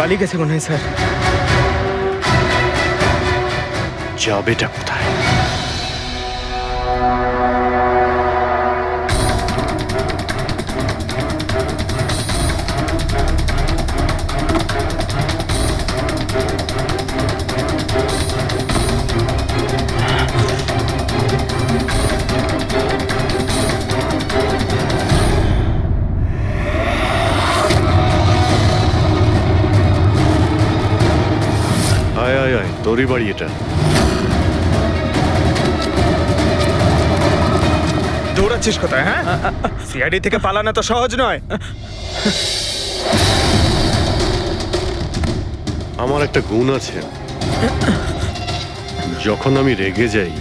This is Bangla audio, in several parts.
পালিয়ে গেছে মনে হয় স্যার। যাবেটা কোথায়? আয় আয় আয়, তোরই বাড়ি এটা। দৌড়াচ্ছিস কোথায়? হ্যাঁ, সিআইডি থেকে পালানো তো সহজ নয়। আমার একটা গুণ আছে, যখন আমি রেগে যাই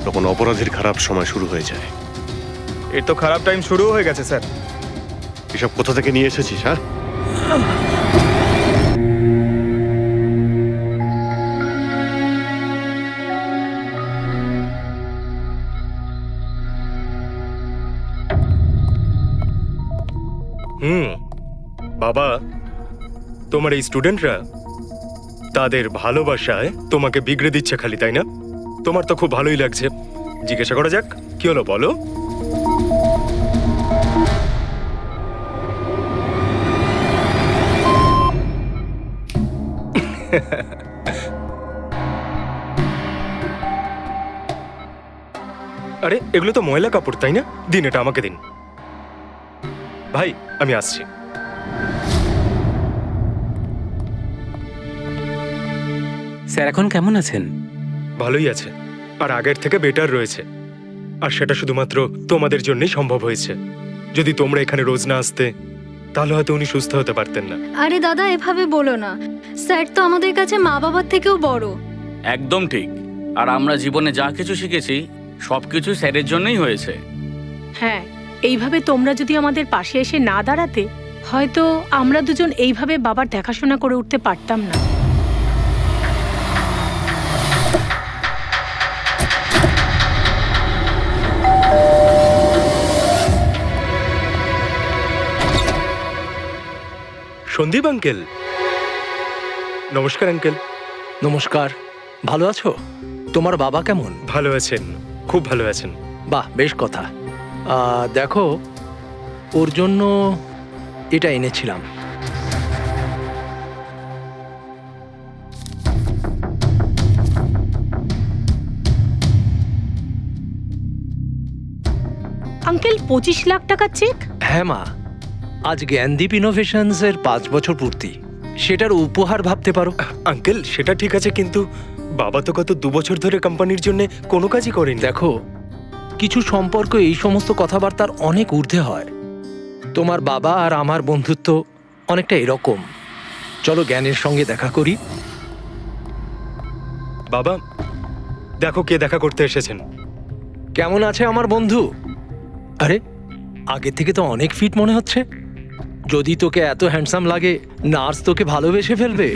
তখন অপরাধীর খারাপ সময় শুরু হয়ে যায়। এর তো খারাপ টাইম শুরু হয়ে গেছে স্যার। এসব কোথা থেকে নিয়ে এসেছিস? হ্যাঁ, বাবা, তোমার এই স্টুডেন্টরা তাদের ভালোবাসায় তোমাকে বিগড়ে দিচ্ছে খালি, তাই না? তোমার তো খুব ভালোই লাগছে। জিজ্ঞাসা করা যাক, কি হলো বলো? আরে এগুলো তো ময়লা কাপড়, তাই না? দিন, এটা আমাকে দিন। ভাই, আমি আসছি। স্যার এখন কেমন আছেন? ভালোই আছে, আর আগের থেকে বেটার রয়েছে। আর সেটা শুধুমাত্র তোমাদের জন্যই সম্ভব হয়েছে। যদি তোমরা এখানে রোজ না আসতে, তাহলে হয়তো উনি সুস্থ হতে পারতেন না। আরে দাদা, এভাবে বলো না। স্যার তো আমাদের কাছে মা বাবার থেকেও বড়। একদম ঠিক। আর আমরা জীবনে যা কিছু শিখেছি সবকিছু স্যারের জন্যই হয়েছে। হ্যাঁ, এইভাবে তোমরা যদি আমাদের পাশে এসে না দাঁড়াতে, হয়তো আমরা দুজন এইভাবে বাবার দেখাশোনা করে উঠতে পারতাম না। সন্দীপ আঙ্কেল, নমস্কার আঙ্কেল। নমস্কার। ভালো আছো? তোমার বাবা কেমন? ভালো আছেন, খুব ভালো আছেন। বাহ, বেশ কথা। দেখো, ওর জন্য এটা এনেছিলাম। আঙ্কেল, 25 লাখ টাকার চেক? হ্যাঁ মা, আজ জ্ঞানদীপ ইনোভেশনস এর 5 বছর পূর্তি, সেটার উপহার ভাবতে পারো। আঙ্কেল, সেটা ঠিক আছে, কিন্তু বাবা তো গত 2 বছর ধরে কোম্পানির জন্য কোনো কাজই করেনি। দেখো, কিছু সম্পর্ক এই সমস্ত কথাবার্তার অনেক ঊর্ধ্বে হয়। তোমার বাবা আর আমার বন্ধুত্ব অনেকটা এরকম। চলো জ্ঞানের সঙ্গে দেখা করি। বাবা, দেখো কে দেখা করতে এসেছেন। কেমন আছে আমার বন্ধু? আরে, আগে থেকে তো অনেক ফিট মনে হচ্ছে। যদি তোকে এত হ্যান্ডসাম লাগে, নার্স তোকে ভালোবেসে ফেলবে।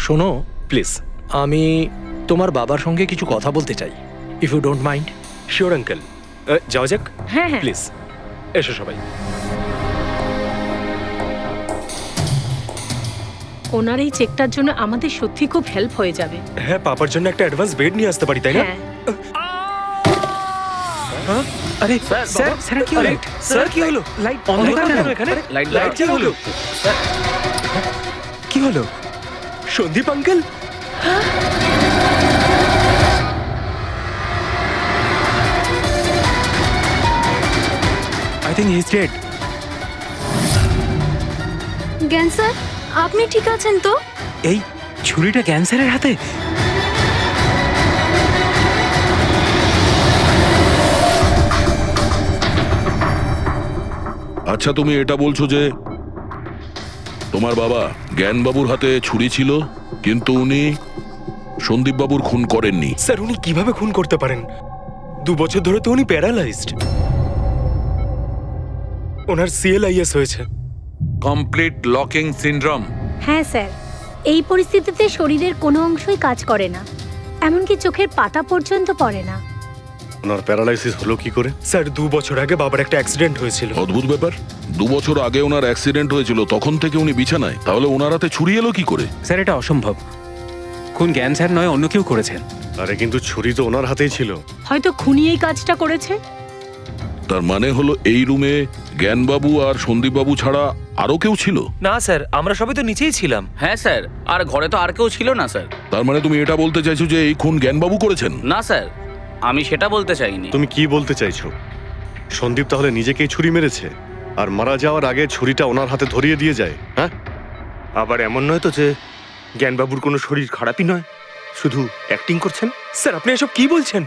শোনো প্লিজ। আমি তোমার বাবার সঙ্গে কিছু কথা বলতে চাই, if you don't mind. Sure uncle, যাওয়া যাক। হ্যাঁ হ্যাঁ, প্লিজ এসো সবাই। ওনার এই চেকটার জন্য আমাদের সত্যি খুব হেল্প হয়ে যাবে। হ্যাঁ, পাপার জন্য একটা অ্যাডভান্স বেড নিয়ে আসতে পারি, তাই না? হ্যাঁ, আরে স্যার, স্যার কি হলো? স্যার কি হলো? লাইট অন্ধকার কেন এখানে? লাইট কি হলো? কি হলো? Sandeep uncle? I think he is dead. Gyan sir, আপনি ঠিক আছেন তো? এই ছুরিটা ক্যান্সারের হাতে? আচ্ছা, তুমি এটা বলছো যে তোমার বাবা জ্ঞানবাবুর হাতে ছুরি ছিল, কিন্তু উনি সন্দীপবাবুর খুন করেননি? স্যার, উনি কিভাবে খুন করতে পারেন? 2 বছর ধরে তো উনি প্যারালাইজড। ওনার সিএলআইএস হয়েছে। Complete locking syndrome. হ্যাঁ স্যার, এই পরিস্থিতিতে শরীরের কোনো অংশই কাজ করে না, এমনকি চোখের পাতা পর্যন্ত পড়ে না। ওনার প্যারালাইসিস হলো কি করে? স্যার 2 বছর আগে বাবার একটা অ্যাক্সিডেন্ট হয়েছিল। অদ্ভুত ব্যাপার, 2 বছর আগে ওনার অ্যাক্সিডেন্ট হয়েছিল, তখন থেকে উনি বিছানায়, তাহলে ওনার হাতে ছুরি এলো কি করে? স্যার এটা অসম্ভব। খুন জ্ঞান স্যার নয়, অন্য কেউ করেছেন। আরে কিন্তু ছুরি তো ওনার হাতেই ছিল। হয়তো খুনি এই কাজটা করেছে। তার মানে হলো এই রুমে জ্ঞানবাবু আর সন্দীপবাবু ছাড়া আরো কেউ ছিল? না স্যার, আমরা সবাই তো নিচেই ছিলাম। হ্যাঁ স্যার, আর ঘরে তো আর কেউ ছিল না স্যার। তার মানে তুমি এটা বলতে চাইছো যে এই খুন জ্ঞানবাবু করেছেন? না স্যার, আমি সেটা বলতে চাইনি। তুমি কি বলতে চাইছো? সন্দীপ তাহলে নিজেকেই ছুরি মেরেছে আর মারা যাওয়ার আগে ছুরিটা ওনার হাতে ধরিয়ে দিয়ে যায়? হ্যাঁ, আবার এমন নয় তো যে জ্ঞানবাবুর কোনো শরীর খারাপই নয়, শুধু অ্যাক্টিং করছেন। স্যার আপনি এসব কি বলছেন?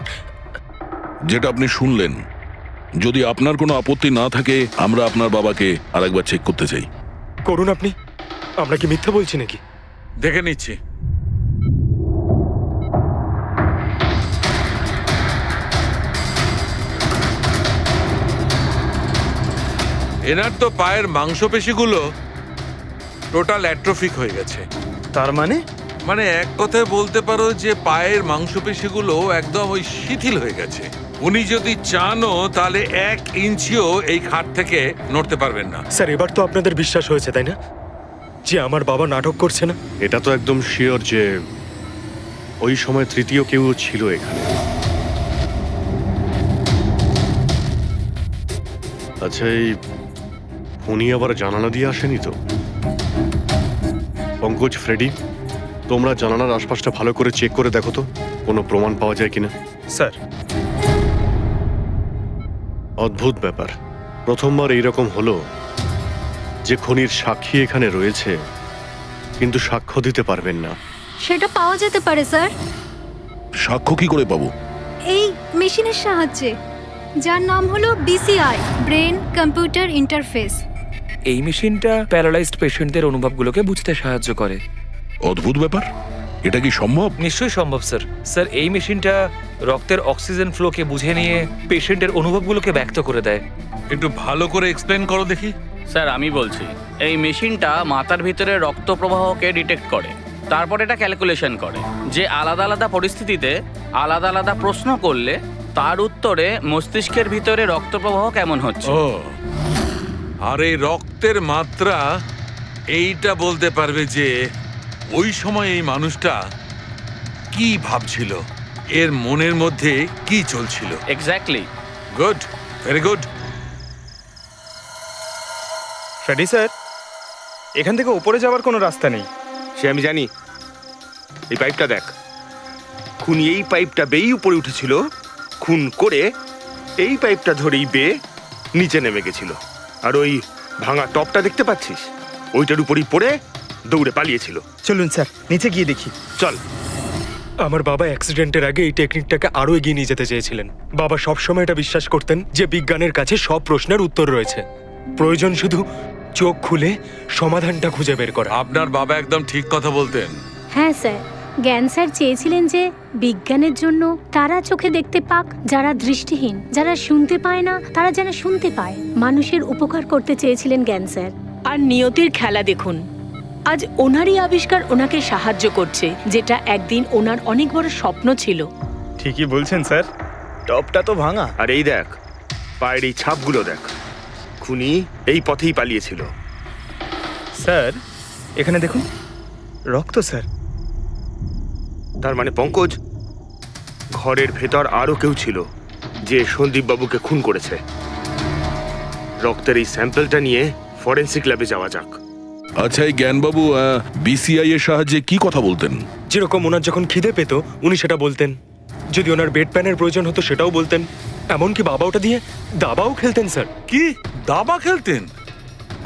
যেটা আপনি শুনলেন, যদি আপনার কোনো আপত্তি না থাকে আমরা আপনার বাবাকে আরেকবার চেক করতে চাই। করুন আপনি। আমরা কি মিথ্যা বলছি নাকি? দেখে নিচ্ছি। এনার তো পায়ের মাংসপেশিগুলো টোটাল অ্যাট্রোফিক হয়ে গেছে। তার মানে মানে এক কথায় বলতে পারো যে পায়ের মাংসপেশিগুলো একদম ওই শিথিল হয়ে গেছে। উনি যদি চানও তাহলে 1 ইঞ্চিও এই খাট থেকে নড়তে পারবেন না। স্যার এবার তো আপনাদের বিশ্বাস হয়েছে তাই না, যে আমার বাবা নাটক করছে না? এটা তো একদম শিওর যে ওই সময় তৃতীয় কেউ ছিল এখানে। আচ্ছা, এই উনি আবার জানালা দিয়ে আসেনি তো? পঙ্কজ, ফ্রেডি, তোমরা জানালার আশপাশটা ভালো করে চেক করে দেখো তো কোনো প্রমাণ পাওয়া যায় কিনা। স্যার অদ্ভুত ব্যাপার, প্রথমবার এইরকম হলো যে খুনির সাক্ষী এখানে রয়েছে কিন্তু সাক্ষ্য দিতে পারবেন না। সেটা পাওয়া যেতে পারে স্যার, সাক্ষ্য কি করে পাবো? এই মেশিনের সাহায্যে, যার নাম হলো BCI, ব্রেন কম্পিউটার ইন্টারফেস। এই মেশিনটা প্যারালাইজড পেশেন্টদের অনুভবগুলোকে বুঝতে সাহায্য করে। অদ্ভুত ব্যাপার, এটা কি সম্ভব? নিশ্চয়ই সম্ভব স্যার। স্যার এই মেশিনটা রক্তের অক্সিজেন ফ্লোকে বুঝে নিয়ে পেশেন্টের অনুভবগুলোকে ব্যক্ত করে দেয়। একটু ভালো করে এক্সপ্লেন করো দেখি। স্যার আমি বলছি, এই মেশিনটা মাথার ভিতরে রক্ত প্রবাহকে ডিটেক্ট করে, তারপর এটা ক্যালকুলেশন করে যে আলাদা আলাদা পরিস্থিতিতে আলাদা আলাদা প্রশ্ন করলে তার উত্তরে মস্তিষ্কের ভিতরে রক্ত প্রবাহ কেমন হচ্ছে। ও, আর এই রক্তের মাত্রা এইটা বলতে পারবে যে ওই সময় এই মানুষটা কি ভাবছিল, এর মনের মধ্যে কি চলছিল। Exactly. Good, very good. Freddie sir, এখান থেকে উপরে যাওয়ার কোনো রাস্তা নেই। সে আমি জানি। এই পাইপটা দেখ, খুনি এই পাইপটা বেয়েই উপরে উঠেছিল, খুন করে এই পাইপটা ধরেই বেয়ে নিচে নেমে গেছিল। আর ওই ভাঙা টপটা দেখতে পাচ্ছিস, ওইটার উপরই পড়ে দৌড়ে পালিয়েছিল। চলুন স্যার, নিচে গিয়ে দেখি। চল। আমার বাবা অ্যাক্সিডেন্টের আগে এই টেকনিকটাকে আরো এগিয়ে নিয়ে যেতে চেয়েছিলেন। বাবা সবসময় এটা বিশ্বাস করতেন যে বিজ্ঞানের কাছে সব প্রশ্নের উত্তর রয়েছে, প্রয়োজন শুধু চোখ খুলে সমাধানটা খুঁজে বের করা। আপনার বাবা একদম ঠিক কথা বলতেন। হ্যাঁ স্যার, জ্ঞান স্যার চেয়েছিলেন যে বিজ্ঞানের জন্য তারা চোখে দেখতে পাক যারা দৃষ্টিহীন, যারা শুনতে পায় না তারা যেন শুনতে পায়। মানুষের উপকার করতে চেয়েছিলেন জ্ঞান স্যার। আর নিয়তির খেলা দেখুন, আজ ওনারই আবিষ্কার ওনাকে সাহায্য করছে, যেটা একদিন ওনার অনেক বড় স্বপ্ন ছিল। ঠিকই বলছেন স্যার, টপটা তো ভাঙা। আর এই দেখ, পায়ের এই ছাপগুলো দেখ, খুনি এই পথেই পালিয়েছিল। স্যার এখানে দেখুন, রক্ত স্যার। তার মানে পঙ্কজ, ঘরের ভেতর আরো কেউ ছিল যে সন্দীপ বাবুকে খুন করেছে। রক্তের এই স্যাম্পলটা নিয়ে ফরেন্সিক ল্যাবে যাওয়া যাক। আচ্ছা, এই জ্ঞানবাবু BCI এর সাহায্যে কি কথা বলতেন? যেরকম ওনার যখন খিদে পেত উনি সেটা বলতেন, যদি ওনার বেড প্যানের প্রয়োজন হতো সেটাও বলতেন, এমনকি বাবা ওটা দিয়ে দাবাও খেলতেন স্যার। কি দাবা খেলতেন?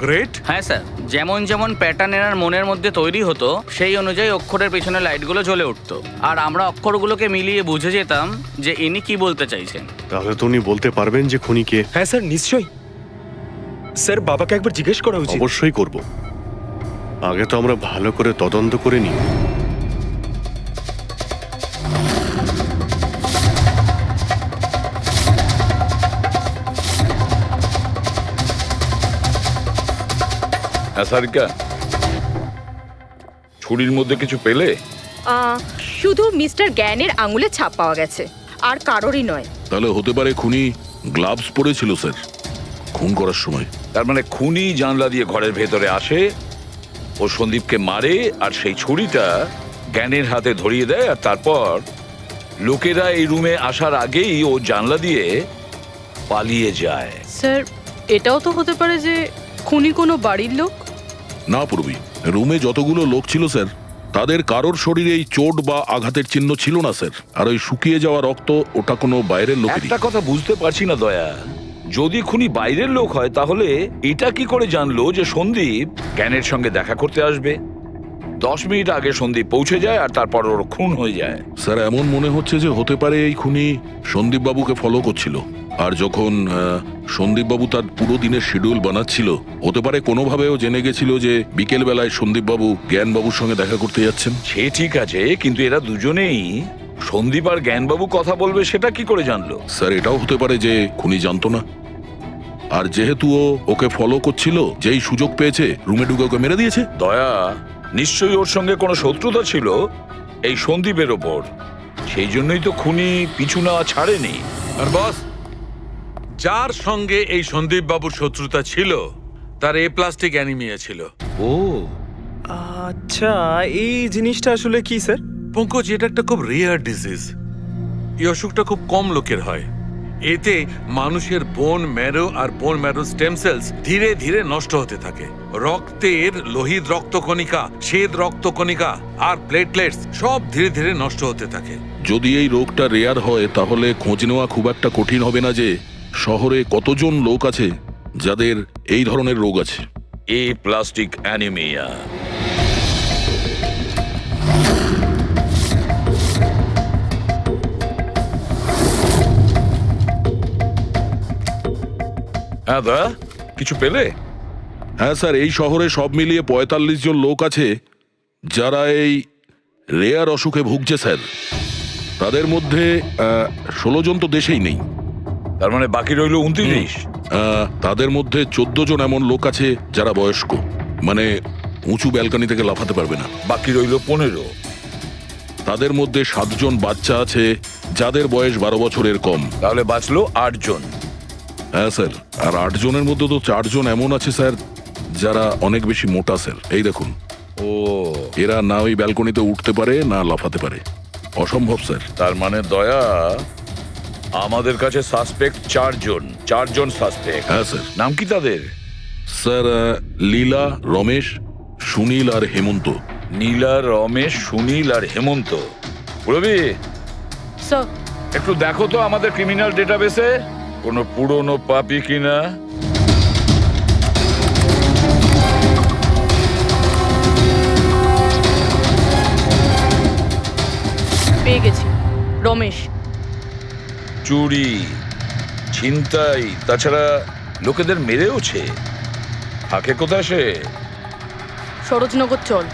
গ্রেট। হ্যাঁ স্যার, যেমন যেমন প্যাটার্ন এনার মনের মধ্যে তৈরি হতো সেই অনুযায়ী অক্ষরের পেছনে লাইটগুলো জ্বলে উঠতো, আর আমরা অক্ষরগুলোকে মিলিয়ে বুঝে যেতাম যে ইনি কি বলতে চাইছেন। তাহলে তো উনি বলতে পারবেন যে খুনি কে। হ্যাঁ স্যার, নিশ্চয়ই। স্যার বাবাকে একবার জিজ্ঞেস করা উচিত। অবশ্যই করব, আগে তো আমরা ভালো করে তদন্ত করে নিই। সারিকা, ছুরির মধ্যে কিছু পেলে? শুধু মিস্টার জ্ঞানের আঙুলের ছাপ পাওয়া গেছে, আর কারোরই নয়। তাহলে হতে পারে খুনি গ্লাভস পরেছিল স্যার খুন করার সময়। তার মানে খুনি জানলা দিয়ে ঘরের ভেতরে আসে, ও সন্দীপকে মারে, আর সেই ছুরিটা জ্ঞানের হাতে ধরিয়ে দেয়, আর তারপর লোকেরা এই রুমে আসার আগেই ও জানলা দিয়ে পালিয়ে যায়। স্যার, এটাও তো হতে পারে যে খুনি কোনো বাড়ির লোক। না পূর্বী, রুমে যতগুলো লোক ছিল স্যার তাদের কারোর শরীরেই চোট বা আঘাতের চিহ্ন ছিল না স্যার। আর ওই শুকিয়ে যাওয়া রক্ত ওটা কোনো বাইরের লোকেরই। একটা কথা বুঝতে পারছি না দয়া, যদি খুনি বাইরের লোক হয় তাহলে এটা কি করে জানলো যে সন্দীপ জ্ঞানের সঙ্গে দেখা করতে আসবে? 10 মিনিট আগে সন্দীপ পৌঁছে যায় আর তারপর ওর খুন হয়ে যায়। স্যার এমন মনে হচ্ছে যে হতে পারে এই খুনি সন্দীপ বাবুকে ফলো করছিল, আর যখন সন্দীপ বাবু তার পুরো দিনের শিডিউল বানাচ্ছিল হতে পারে কোনোভাবেও জেনে গেছিল যে বিকেল বেলায় সন্দীপ বাবু জ্ঞান বাবুর সঙ্গে দেখা করতে যাচ্ছেন। সে ঠিক আছে, কিন্তু এরা দুজনেই সন্দীপ আর জ্ঞানবাবু কথা বলবে সেটা কি করে জানলো? স্যার এটাও হতে পারে যে খুনি জানতো না, আর যেহেতু ও ওকে ফলো করছিল যেই সুযোগ পেয়েছে রুমে ঢুকে ওকে মেরে দিয়েছে। দয়া, নিশ্চয়ই ওর সঙ্গে কোনো শত্রুতা ছিল এই সন্দীপের ওপর, সেই জন্যই তো খুনি পিছু না ছাড়েনি। আর বস, যার সঙ্গে এই সন্দীপ বাবুর শত্রুতা ছিল তার প্লাস্টিক অ্যানিমিয়া ছিল। ও আচ্ছা, এই জিনিসটা আসলে কি স্যার? পঙ্কজ, এটা একটা খুব রেয়ার ডিজিজ। এই অসুখটা খুব কম লোকের হয়। এতে মানুষের বোন ম্যারো আর বোন ম্যারো স্টেম সেলস ধীরে ধীরে নষ্ট হতে থাকে। রক্তের লোহিত রক্তকণিকা, শ্বেত রক্তকণিকা আর প্লেটলেটস সব ধীরে ধীরে নষ্ট হতে থাকে। যদি এই রোগটা রেয়ার হয় তাহলে খোঁজ নেওয়া খুব একটা কঠিন হবে না যে শহরে কতজন লোক আছে যাদের এই ধরনের রোগ আছে। এই প্লাস্টিক অ্যানিমিয়া হ্যাঁ দা, কিছু পেলে? হ্যাঁ স্যার, এই শহরে সব মিলিয়ে 45 জন লোক আছে যারা এই রেয়ার অসুখে ভুগছে স্যার। তাদের মধ্যে 16 জন তো দেশেই নেই। তার মানে বাকি রইল 29। তাদের মধ্যে 14 জন এমন লোক আছে যারা বয়স্ক, মানে উঁচু ব্যালকনি থেকে লাফাতে পারবে না। বাকি রইল 15। তাদের মধ্যে 7 জন বাচ্চা আছে যাদের বয়স 12 বছরের কম। তাহলে বাঁচলো 8 জন। হ্যাঁ স্যার, আর 8 জনের মধ্যে তো 4 জন এমন আছে স্যার যারা অনেক বেশি মোটা স্যার। এই দেখুন, ও এরা না ওই ব্যালকনিতে উঠতে পারে না লাফাতে পারে, অসম্ভব স্যার। তার মানে দয়া, আমাদের কাছে সাসপেক্ট 4 জন সাসপেক্ট। হ্যাঁ স্যার। নাম কি তাদের? স্যার লীলা, রমেশ, সুনীল আর হেমন্ত। নীলা, রমেশ, সুনীল আর হেমন্ত। রবি, স্যার, একটু দেখো তো আমাদের ক্রিমিনাল ডেটাবেসে কোনো পুরনো পাপি কিনা। পেয়ে গেছি, রমেশ। চুরি, ছিনতাই, তাছাড়া লোকেদের মেরেওছে। থাকে কোথায় সে? সরোজনগর চল।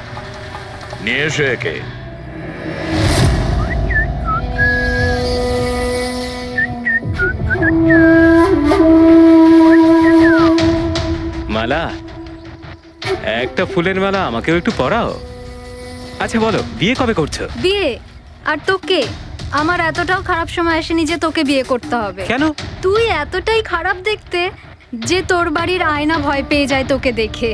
নিয়ে এসে একে। মালা, একটা ফুলের মালা আমাকেও একটু পরাও। আচ্ছা বলো, বিয়ে কবে করছো? বিয়ে? আর তোকে? আমার এতটাও খারাপ সময় আসেনি যে তোকে বিয়ে করতে হবে। কেন? তুই এতটাই খারাপ দেখতে যে তোর বাড়ির আয়না ভয় পেয়ে যায় তোকে দেখে।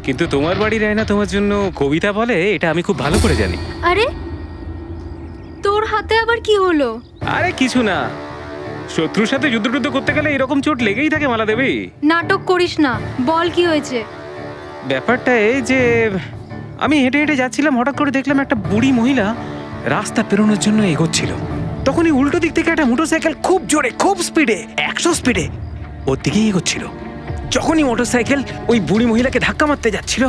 কিন্তু তোমার বাড়ির আয়না তোমার জন্য কবিতা বলে, এটা আমি খুব ভালো করে জানি। আরে, তোর হাতে আবার কি হলো? আরে কিছু না, শত্রুর সাথে যুদ্ধ করতে গেলে এরকম চোট লেগেই থাকে মালা দেবী। নাটক করিস না, বল কি হয়েছে। ব্যাপারটা এই যে আমি হেঁটে হেঁটে যাচ্ছিলাম, হঠাৎ করে দেখলাম একটা বুড়ি মহিলা রাস্তা পেরোনোর জন্য এগোচ্ছিল। তখনই উল্টো দিক থেকে একটা মোটরসাইকেল খুব জোরে, খুব স্পিডে, 100 স্পিডে ওর দিকেই এগোচ্ছিল। যখনই মোটরসাইকেল ওই বুড়ি মহিলাকে ধাক্কা মারতে যাচ্ছিল,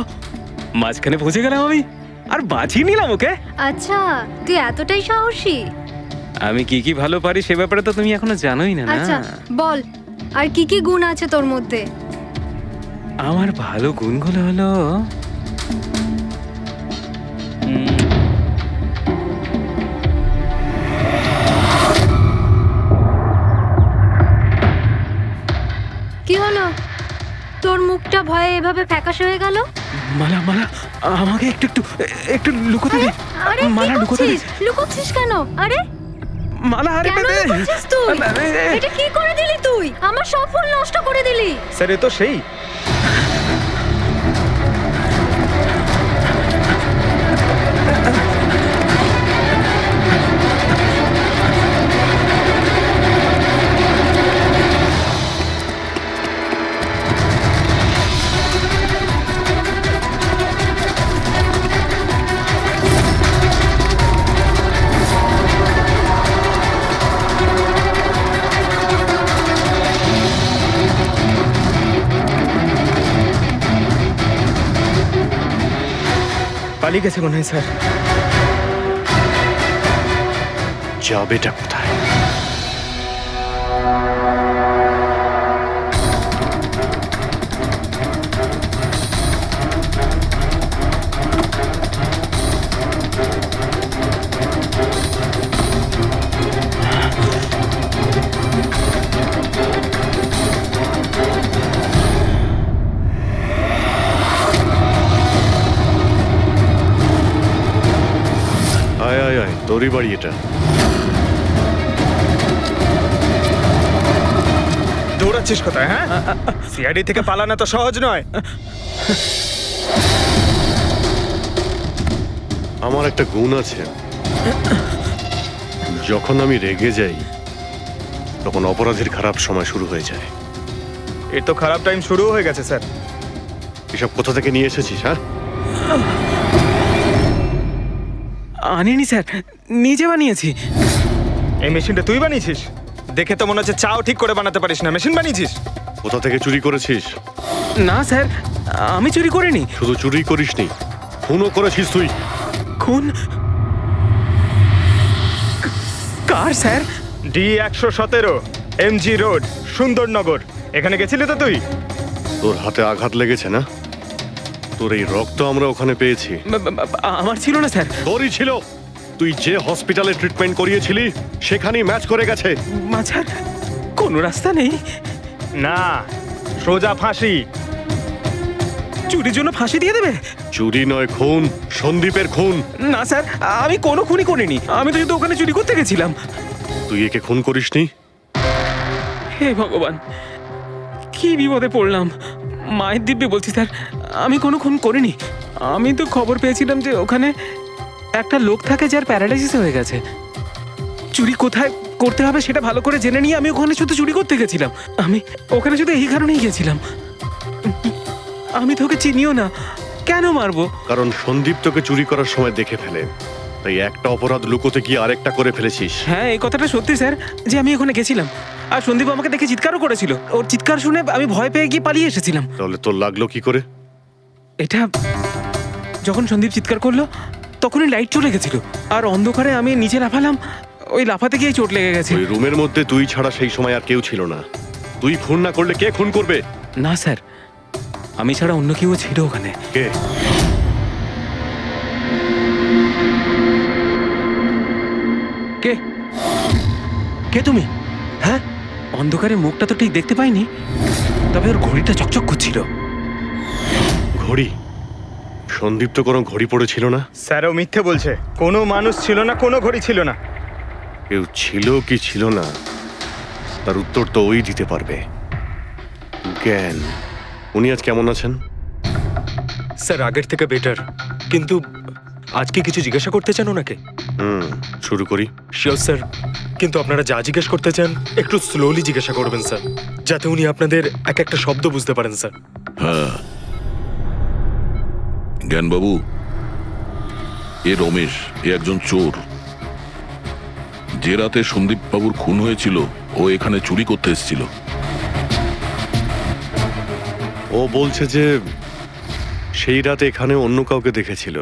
মাঝখানে পৌঁছে গেলাম আমি আর বাঁচিয়ে নিলাম ওকে। আচ্ছা, তুই এতটাই সাহসী? আমি কি কি ভালো পারি সে ব্যাপারে তো তুমি এখনো জানোই না। আচ্ছা বল, আর কি কি গুণ আছে তোর মধ্যে? আমার ভালো গুণগুলো হলো কি হলো? তোর মুখটা ভয়ে এভাবে ফ্যাকাশে হয়ে গেল। মালা, মালা আমাকে একটু একটু একটু লুকোতে দে। আরে মালা লুকোতে দে। লুকোচ্ছিস কেন? আরে মালা হারে কেন পেতে করছিস তুই? এটা কি করে দিলি তুই? আমার সব ফুল নষ্ট করে দিলি। স্যার এ তো সেই পালিয়ে গেছে মনে হয় স্যার। যাবেটা কোথায়? আয় আয় আয়, তোরই বাড়ি এটা। দৌড়াচ্ছিস কোথায়? হ্যাঁ, সিআইডি থেকে পালানো তো সহজ নয়। আমার একটা গুণ আছে, যখন আমি রেগে যাই তখন অপরাধীর খারাপ সময় শুরু হয়ে যায়। এর তো খারাপ টাইম শুরু হয়ে গেছে স্যার। এসব কোথা থেকে নিয়ে এসেছিস? হ্যাঁ, আনিনি স্যার, নিজে বানিয়েছি। এই মেশিনটা তুই বানিয়েছিস? দেখে তো মনে হচ্ছে চাও ঠিক করে বানাতে পারিস না, মেশিন বানিয়েছিস। কোথা থেকে চুরি করেছিস? না স্যার, আমি চুরি করিনি। শুধু চুরি করিসনি, খুনও করেছিস তুই। খুন? কার sir? D117 MG road, Sundarnagar. এখানে গেছিলি তো তুই? তোর হাতে আঘাত লেগেছে না? তোর এই রক্ত আমরা ওখানে পেয়েছি। আমার ছিল না স্যার। তোরই ছিল। তুই যে হসপিটালে ট্রিটমেন্ট করিয়েছিলি সেখানেই ম্যাচ করে গেছে। মাঝার কোনো রাস্তা নেই? না, সোজা ফাঁসি। চুরির জন্য ফাঁসি দিয়ে দেবে? চুরি নয়, খুন, সন্দীপের খুন। না স্যার, আমি কোনো খুনই করিনি। আমি তো শুধু ওখানে চুরি করতে গেছিলাম। তুই একে খুন করিসনি? হে ভগবান, কি বিপদে পড়লাম। মায়ের দিব্যে বলছি স্যার, আমি কোনো খুন করিনি। আমি তো খবর পেয়েছিলাম যে ওখানে একটা লোক থাকে যার প্যারালাইসিস হয়ে গেছে। চুরি কোথায় করতে হবে সেটা ভালো করে জেনে নিয়ে আমি ওখানে শুধু চুরি করতে গেছিলাম। আমি ওখানে শুধু এই কারণেই গেছিলাম। আমি তোকে চিনিও না, কেন মারবো? কারণ সন্দীপ তোকে চুরি করার সময় দেখে ফেলে, তাই একটা অপরাধ লুকোতে গিয়ে আরেকটা করে ফেলেছিস। হ্যাঁ, এই কথাটা সত্যি স্যার, যে আমি ওখানে গেছিলাম আর সন্দীপ আমাকে দেখে চিৎকারও করেছিল। ওর চিৎকার শুনে আমি ভয় পেয়ে গিয়ে পালিয়ে এসেছিলাম। তাহলে তোর লাগলো কি করে? এটা যখন সন্দীপ চিৎকার করলো তখনই লাইট চলে গেছিল আর অন্ধকারে আমি নিচে লাফালাম। ওই লাফাতে গিয়ে চোট লেগে গেছে। ওই রুমের মধ্যে তুই ছাড়া সেই সময় আর কেউ ছিল না। তুই খুন না করলে কে খুন করবে? না স্যার, আমি ছাড়া অন্য কেউ ছিল ওখানে। কে? কে? কে তুমি? হ্যাঁ, অন্ধকারে মুখটা তো ঠিক দেখতে পাইনি, তবে ওর ঘড়িটা চকচক করছিল। ঘড়ি? সন্দীপ তো কোনো ঘড়ি পড়েছিল না। স্যারও মিথ্যে বলছে। কোনো মানুষ ছিল না, কোনো ঘড়ি ছিল না। কেউ ছিল কি ছিল না তার উত্তর তো ওই দিতে পারবে। জ্ঞান, উনি আজ কেমন আছেন? স্যার আগের থেকে বেটার, কিন্তু আজকে কিছু জিজ্ঞাসা করতে চান ওনাকে? শুরু করি। শিওর স্যার, কিন্তু আপনারা যা জিজ্ঞেস করতে চান একটু স্লোলি জিজ্ঞাসা করবেন স্যার, যাতে উনি আপনাদের এক একটা শব্দ বুঝতে পারেন স্যার। হ্যাঁ, জ্ঞানবাবু, এ রমেশ, এ একজন চোর। যে রাতে সন্দীপ বাবুর খুন হয়েছিল ও এখানে চুরি করতে এসেছিল। ও বলছে যে সেই রাতে এখানে অন্য কাউকে দেখেছিল।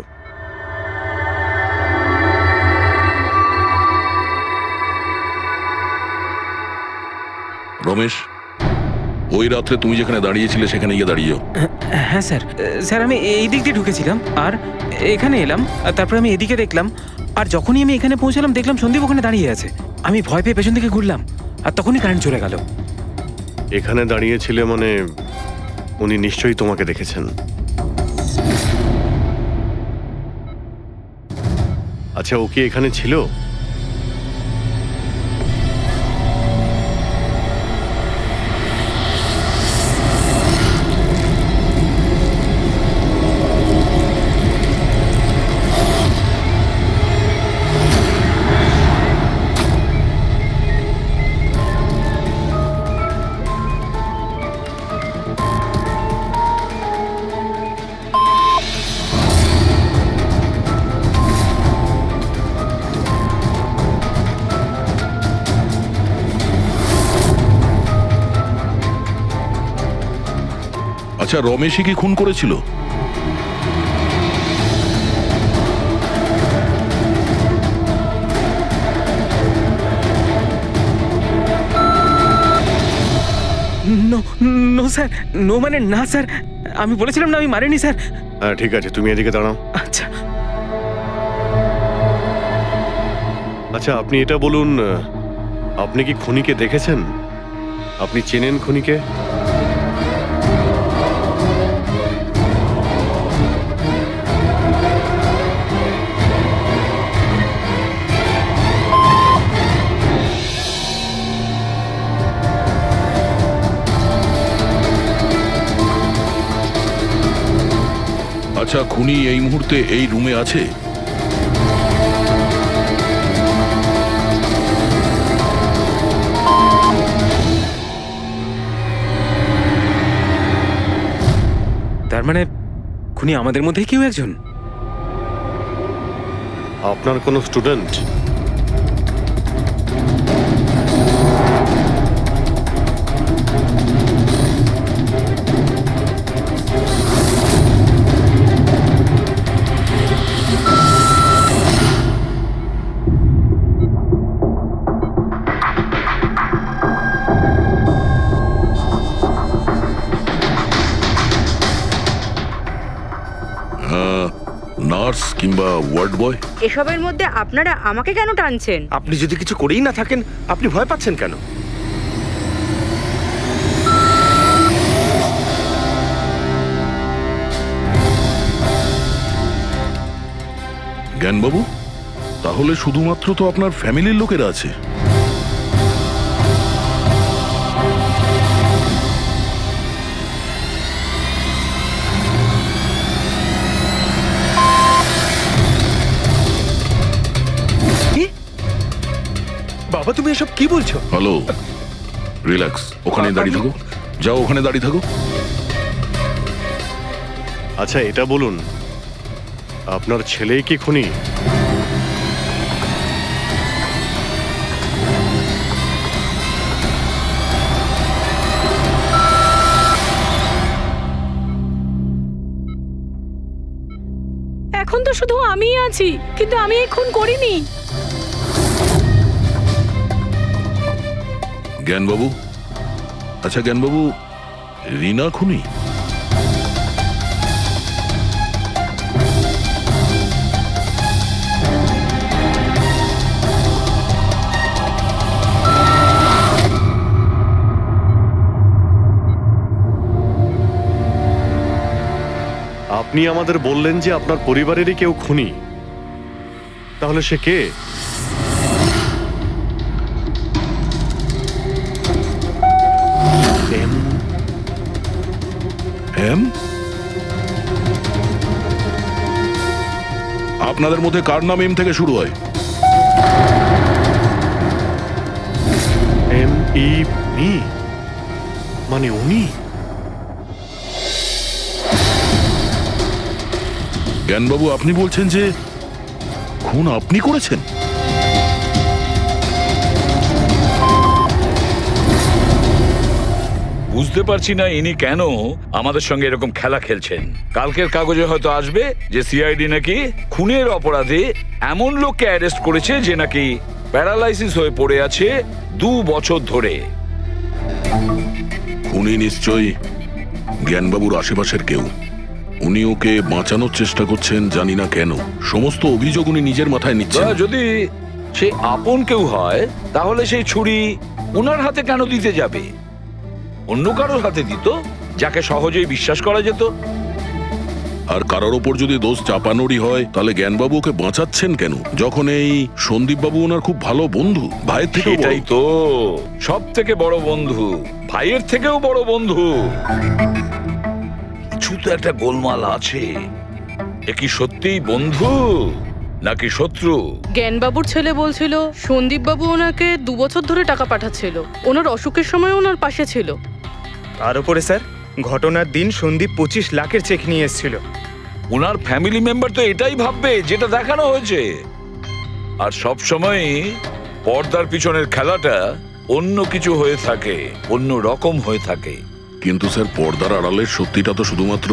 রমেশ, ওই রাত্রে তুমি যেখানে দাঁড়িয়েছিলে সেখানে গিয়ে দাঁড়িয়েও। হ্যাঁ স্যার, স্যার আমি এই দিক দিয়ে ঢুকেছিলাম আর এখানে এলাম, আর তারপরে আমি এদিকে দেখলাম, আর যখনই আমি এখানে পৌঁছালাম দেখলাম সন্দীপ ওখানে দাঁড়িয়ে আছে। আমি ভয় পেয়ে পেছন দিকে ঘুরলাম আর তখনই কারেন্ট চলে গেল। এখানে দাঁড়িয়েছিলে মানে উনি নিশ্চয়ই তোমাকে দেখেছেন। আচ্ছা, ও কি এখানে ছিল? আচ্ছা, রমেশই কি খুন করেছিল? নো নো স্যার, নো মানে না স্যার, আমি বলেছিলাম না আমি মারিনি স্যার। হ্যাঁ ঠিক আছে, তুমি এদিকে দাঁড়াও। আচ্ছা আচ্ছা, আপনি এটা বলুন, আপনি কি খুনিকে দেখেছেন? আপনি চেনেন খুনিকে? আচ্ছা, খুনি এই মুহূর্তে এই রুমে আছে? তার মানে খুনি আমাদের মধ্যে কেউ একজন? আপনার কোনো স্টুডেন্ট? নার্স কিংবা ওয়ার্ড বয়? এসবের মধ্যে আপনারা আমাকে কেন টানছেন? আপনি যদি কিছু করেই না থাকেন, আপনি ভয় পাচ্ছেন কেন? জ্ঞানবাবু, তাহলে শুধুমাত্র তো আপনার ফ্যামিলির লোকেরা আছে। বাবা তুমি এসব কি বলছো? হ্যালো, রিল্যাক্স, ওখানে দাঁড়িয়ে থাকো। যাও, ওখানে দাঁড়িয়ে থাকো। আচ্ছা এটা বলুন, আপনার ছেলেই কি খুনি? এখন তো শুধু আমিই আছি, কিন্তু আমি এই খুন করিনি। জ্ঞানবাবু, আচ্ছা জ্ঞানবাবু, রিনা খুনি? আপনি আমাদের বললেন যে আপনার পরিবারেরই কেউ খুনি, তাহলে সে কে? এম? আপনাদের মধ্যে কার নাম এম থেকে শুরু হয়? এম ই মি মানে উনি? জ্ঞানবাবু, আপনি বলছেন যে খুন আপনি করেছেন? বুঝতে পারছি না ইনি কেন আমাদের সঙ্গে এরকম খেলা খেলছেন। কালকের কাগজে হয়তো আসবে যে সিআইডি নাকি খুনের অপরাধে এমন লোককে অ্যারেস্ট করেছে যে নাকি প্যারালাইসিস হয়ে পড়ে আছে 2 বছর ধরে। খুনি নিশ্চয়ই জ্ঞানবাবুর আশেপাশের কেউ। উনি ওকে বাঁচানোর চেষ্টা করছেন, জানি না কেন। সমস্ত অভিযোগ উনি নিজের মাথায় নিচ্ছেন। যদি সে আপন কেউ হয় তাহলে সেই ছুরি ওনার হাতে কেন দিতে যাবে? অন্য কারোর হাতে দিত, যাকে সহজেই বিশ্বাস করা যেত। আর কারোর ওপর যদি দোষ চাপানোরই হয়, তাহলে জ্ঞানবাবু ওকে বাঁচাচ্ছেন কেন, যখন এই সন্দীপ বাবু ওনার খুব ভালো বন্ধু, ভাইয়ের থেকে? এটাই তো সব থেকে বড় বন্ধু, ভাইয়ের থেকেও বড় বন্ধু। কিছু তো একটা গোলমাল আছে। এ কি সত্যিই বন্ধু নাকি শত্রু? জ্ঞানবাবুর ছেলে বলছিল সন্দীপ বাবু ওনাকে 2 বছর ধরে টাকা পাঠাচ্ছিল, ওনার অসুখের সময় ওনার পাশে ছিল। তার উপরে স্যার, ঘটনার দিন সন্দীপ 25 লাখের চেক নিয়ে এসেছিল। ওনার ফ্যামিলি মেম্বার তো এটাই ভাববে যেটা দেখানো হয়েছে। আর সব সময় পর্দার পিছনের খেলাটা অন্য কিছু হয়ে থাকে, অন্য রকম হয়ে থাকে। কিন্তু স্যার পর্দার আড়ালের সত্যিটা তো শুধুমাত্র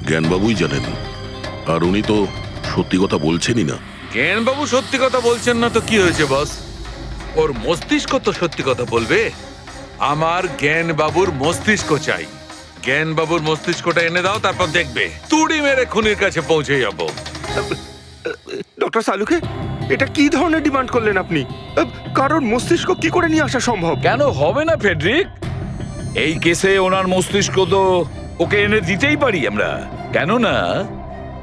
জ্ঞানবাবুই জানেন, আর উনি তো সত্যি কথা বলছেনই না। জ্ঞানবাবু সত্যি কথা বলছেন না তো কি হয়েছে বস? ওর মস্তিষ্ক তো সত্যি কথা বলবে। আমার জ্ঞানবাবুর মস্তিষ্ক চাই। জ্ঞানবাবুর মস্তিষ্কটা এনে দাও, তারপর দেখবে তুড়ি মেরে খুনির কাছে পৌঁছে যাবো। ডক্টর সালুকে, এটা কি ধরনের ডিমান্ড করলেন আপনি? কারণ মস্তিষ্ক কি করে নিয়ে আসা সম্ভব? কেন হবে না ফেডরিক? এই কেসে ওনার মস্তিষ্ক তো ওকে এনে দিতেই পারি আমরা। কেননা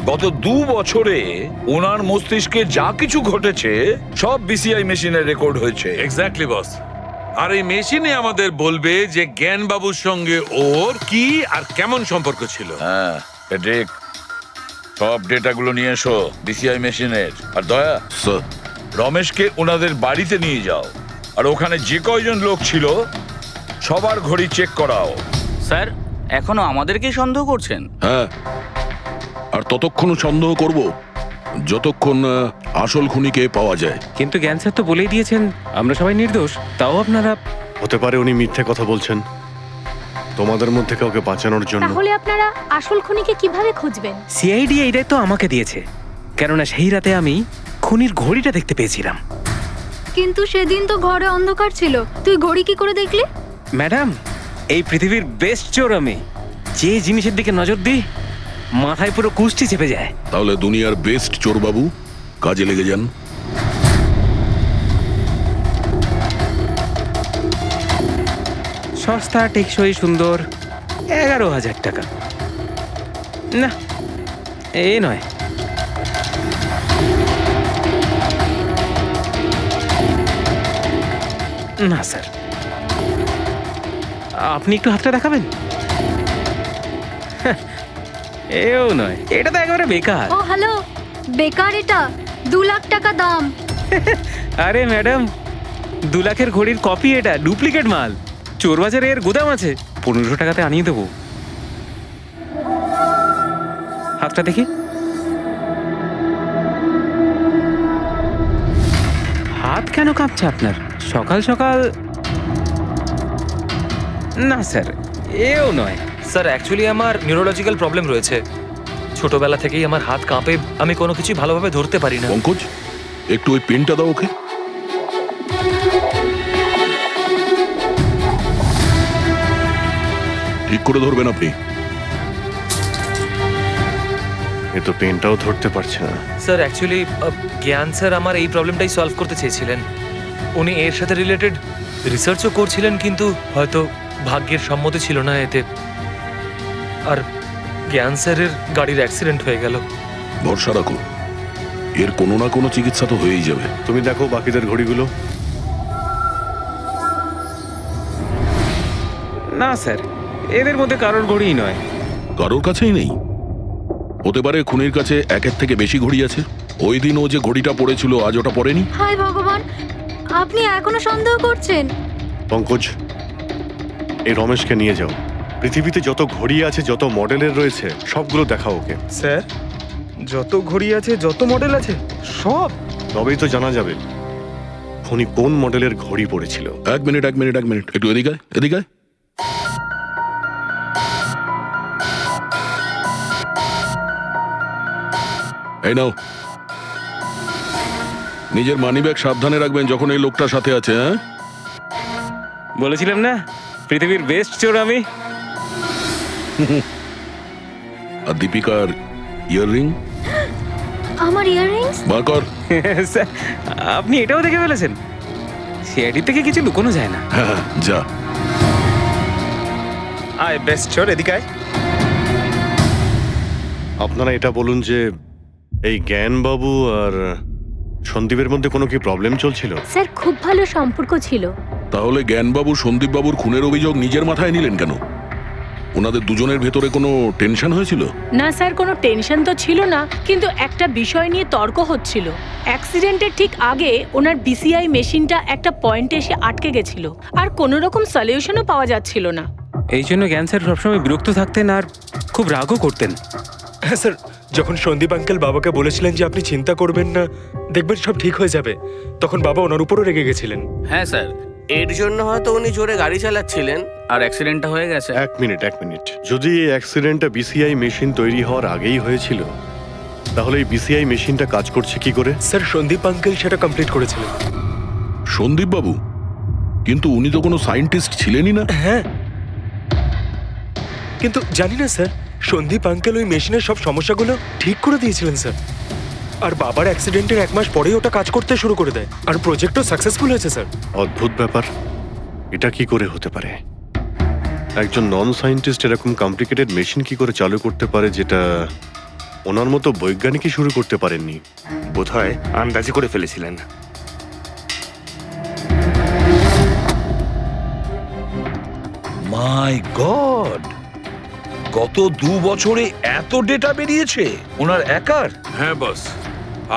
গত 2 বছরে ওনার মস্তিষ্কে যা কিছু ঘটেছে সব বিসিআই মেশিনে রেকর্ড হয়েছে। এক্স্যাক্টলি বস। আর এই মেশিনে আমাদের বলবে যে জ্ঞানবাবুর সঙ্গে ওর কি আর কেমন সম্পর্ক ছিল। হ্যাঁ ফেডরিক, সব ডেটাগুলো নিয়ে এসো বিসিআই মেশিনের। আর দয়া স্যার, রমেশকে ওনাদের বাড়িতে নিয়ে যাও, আর ওখানে যে কয়জন লোক ছিল সবার ঘড়ি চেক করাও। স্যার, এখনো আমাদেরকেই সন্দেহ করছেন? হ্যাঁ, আর ততক্ষণ সন্দেহ করব যতক্ষণ আসল খুনিকে পাওয়া যায়। কিন্তু জ্ঞান স্যার তো বলেই দিয়েছেন আমরা সবাই নির্দোষ, তাও আপনারা। হতে পারে উনি মিথ্যে কথা বলছেন তোমাদের মধ্যে কাউকে বাঁচানোর জন্য। তাহলে আপনারা আসল খুনিকে কিভাবে খুঁজবেন? সিআইডি এই দায়িত্ব আমাকে দিয়েছে, কেননা সেই রাতে আমি খুনির ঘড়িটা দেখতে পেয়েছিলাম। কিন্তু সেদিন তো ঘরে অন্ধকার ছিল, তুই ঘড়ি কি করে দেখলি? ম্যাডাম, এই পৃথিবীর বেস্ট চোর আমি। যে জিনিসের দিকে নজর দিই মাথায় পুরো কুষ্টি চেপে যায়। তাহলে দুনিয়ার বেস্ট চোরবাবু কাজে লেগে যান। সস্তা, টেকসই, সুন্দর, 11,000 টাকা। না, এ নয়। না স্যার, আপনি একটু হাতটা দেখাবেন? এও নয়, এটা তো একেবারে বেকার। ও হ্যালো, বেকার এটা? 2 লাখ টাকা দাম। আরে ম্যাডাম, 2 লাখের ঘড়ির কপি, এটা ডুপ্লিকেট মাল। চোর বাজারে এর গুদাম আছে, 1500 টাকাতে আনিয়ে দেবো। হাতটা দেখি। হাত কেন কাঁপছে আপনার সকাল সকাল? না স্যার, এও নয়। স্যার, অ্যাকচুয়ালি আমার নিউরোলজিক্যাল প্রবলেম রয়েছে। ছোটবেলা থেকেই আমার হাত কাঁপে, আমি কোনো কিছু ভালোভাবে ধরতে পারি না। পঙ্কজ, একটু ওই পেনটা দাও ওকে। ঠিক করে ধরবেন আপনি। এ তো পেনটাও ধরতে পারছে না। স্যার, অ্যাকচুয়ালি জ্ঞান স্যার আমার এই প্রবলেমটাই সলভ করতে চেয়েছিলেন। উনি এর সাথে রিলেটেড রিসার্চও করছিলেন, কিন্তু হয়তো ভাগ্যের সম্মতি ছিল না এতে। আর জ্ঞান স্যারের গাড়ির অ্যাক্সিডেন্ট হয়ে গেল। ভরসা রাখো, এর কোনো না কোনো চিকিৎসা তো হয়েই যাবে। তুমি দেখো বাকিদের ঘড়িগুলো। না স্যার, এদের মধ্যে কারোর ঘড়িই নয়। কারোর কাছেই নেই? হতে পারে খুনির কাছে 1-এর থেকে বেশি ঘড়ি আছে। ওই দিন ও যে ঘড়িটা পড়েছিল আজ ওটা পড়েনি। হায় ভগবান, আপনি এখনো সন্দেহ করছেন? পঙ্কজ, এই রমেশকে নিয়ে যাও। পৃথিবীতে যত ঘড়ি আছে, যত মডেলের রয়েছে, সবগুলো দেখাও ওকে। স্যার, যত ঘড়ি আছে, যত মডেল আছে, সব? তবেই তো জানা যাবে খুনি কোন মডেলের ঘড়ি পড়েছিল। এক মিনিট, একটু এদিকে আয়, এদিকে আয়। এই নাও, নিজের মানিব্যাগ সাবধানে রাখবেন যখন এই লোকটার সাথে আছে। হ্যাঁ, বলেছিলাম না পৃথিবীর বেস্ট চোর আমি। আর দীপিকার ইয়াররিং? আমার ইয়াররিংস? বার কর। স্যার, আপনি এটাও দেখে ফেলেছেন? সিআইডি থেকে কিছু লুকোনো যায় না। হ্যাঁ, যা। আয় বেস্ট চোর, এদিকে আয়। আপনারা এটা বলুন যে এই জ্ঞানবাবু আর সন্দীপের মধ্যে কোনো কি প্রবলেম চলছিল? স্যার, খুব ভালো সম্পর্ক ছিল। তাহলে জ্ঞানবাবু সন্দীপবাবুর খুনের অভিযোগ নিজের মাথায় নিলেন কেন? ওনাদের দুজনের ভেতরে কোনো টেনশন হয়েছিল? না স্যার, কোনো টেনশন তো ছিল না, কিন্তু একটা বিষয় নিয়ে তর্ক হচ্ছিল। অ্যাক্সিডেন্টের ঠিক আগে ওনার বিসিআই মেশিনটা একটা পয়েন্টে এসে আটকে গেছিল, আর কোনো রকম সলিউশনও পাওয়া যাচ্ছিল না। এই জন্য জ্ঞান স্যার সবসময় বিরক্ত থাকতেন আর খুব রাগও করতেন। হ্যাঁ স্যার, যখন সন্দীপ আঙ্কেল বাবাকে বলেছিলেন যে আপনি চিন্তা করবেন না, দেখবেন সব ঠিক হয়ে যাবে, তখন বাবা ওনার উপরও রেগে গেছিলেন। হ্যাঁ স্যার, এর জন্য হয়তো উনি জোরে গাড়ি চালাচ্ছিলেন আর অ্যাক্সিডেন্টটা হয়ে গেছে। এক মিনিট। যদি এই অ্যাক্সিডেন্টটা বিসিআই মেশিন তৈরি হওয়ার আগেই হয়েছিল, তাহলে এই বিসিআই মেশিনটা কাজ করছে কি করে? স্যার সন্দীপ আঙ্কেল সেটা কমপ্লিট করেছিলেন। সন্দীপ বাবু? কিন্তু উনি তো কোনো সায়েন্টিস্ট ছিলেনই না। হ্যাঁ, কিন্তু জানি না স্যার, সন্দীপ আঙ্কেল ওই মেশিনের সব সমস্যাগুলো ঠিক করে দিয়েছিলেন স্যার। আর বাবার অ্যাক্সিডেন্টের 1 মাস পরেই ওটা কাজ করতে শুরু করে দেয়, আর প্রজেক্টও সাকসেসফুল হয়েছে স্যার। অদ্ভুত ব্যাপার, এটা কি করে হতে পারে? একজন নন সায়েন্টিস্ট এরকম কমপ্লিকেটেড মেশিন কি করে চালু করতে পারে, যেটা ওনার মতো বৈজ্ঞানিকই শুরু করতে পারেননি? বোধহয় আন্দাজি করে ফেলেছিলেন। মাই গড, গত 2 বছরে এত ডেটা বেরিয়েছে ওনার একার? হ্যাঁ বস,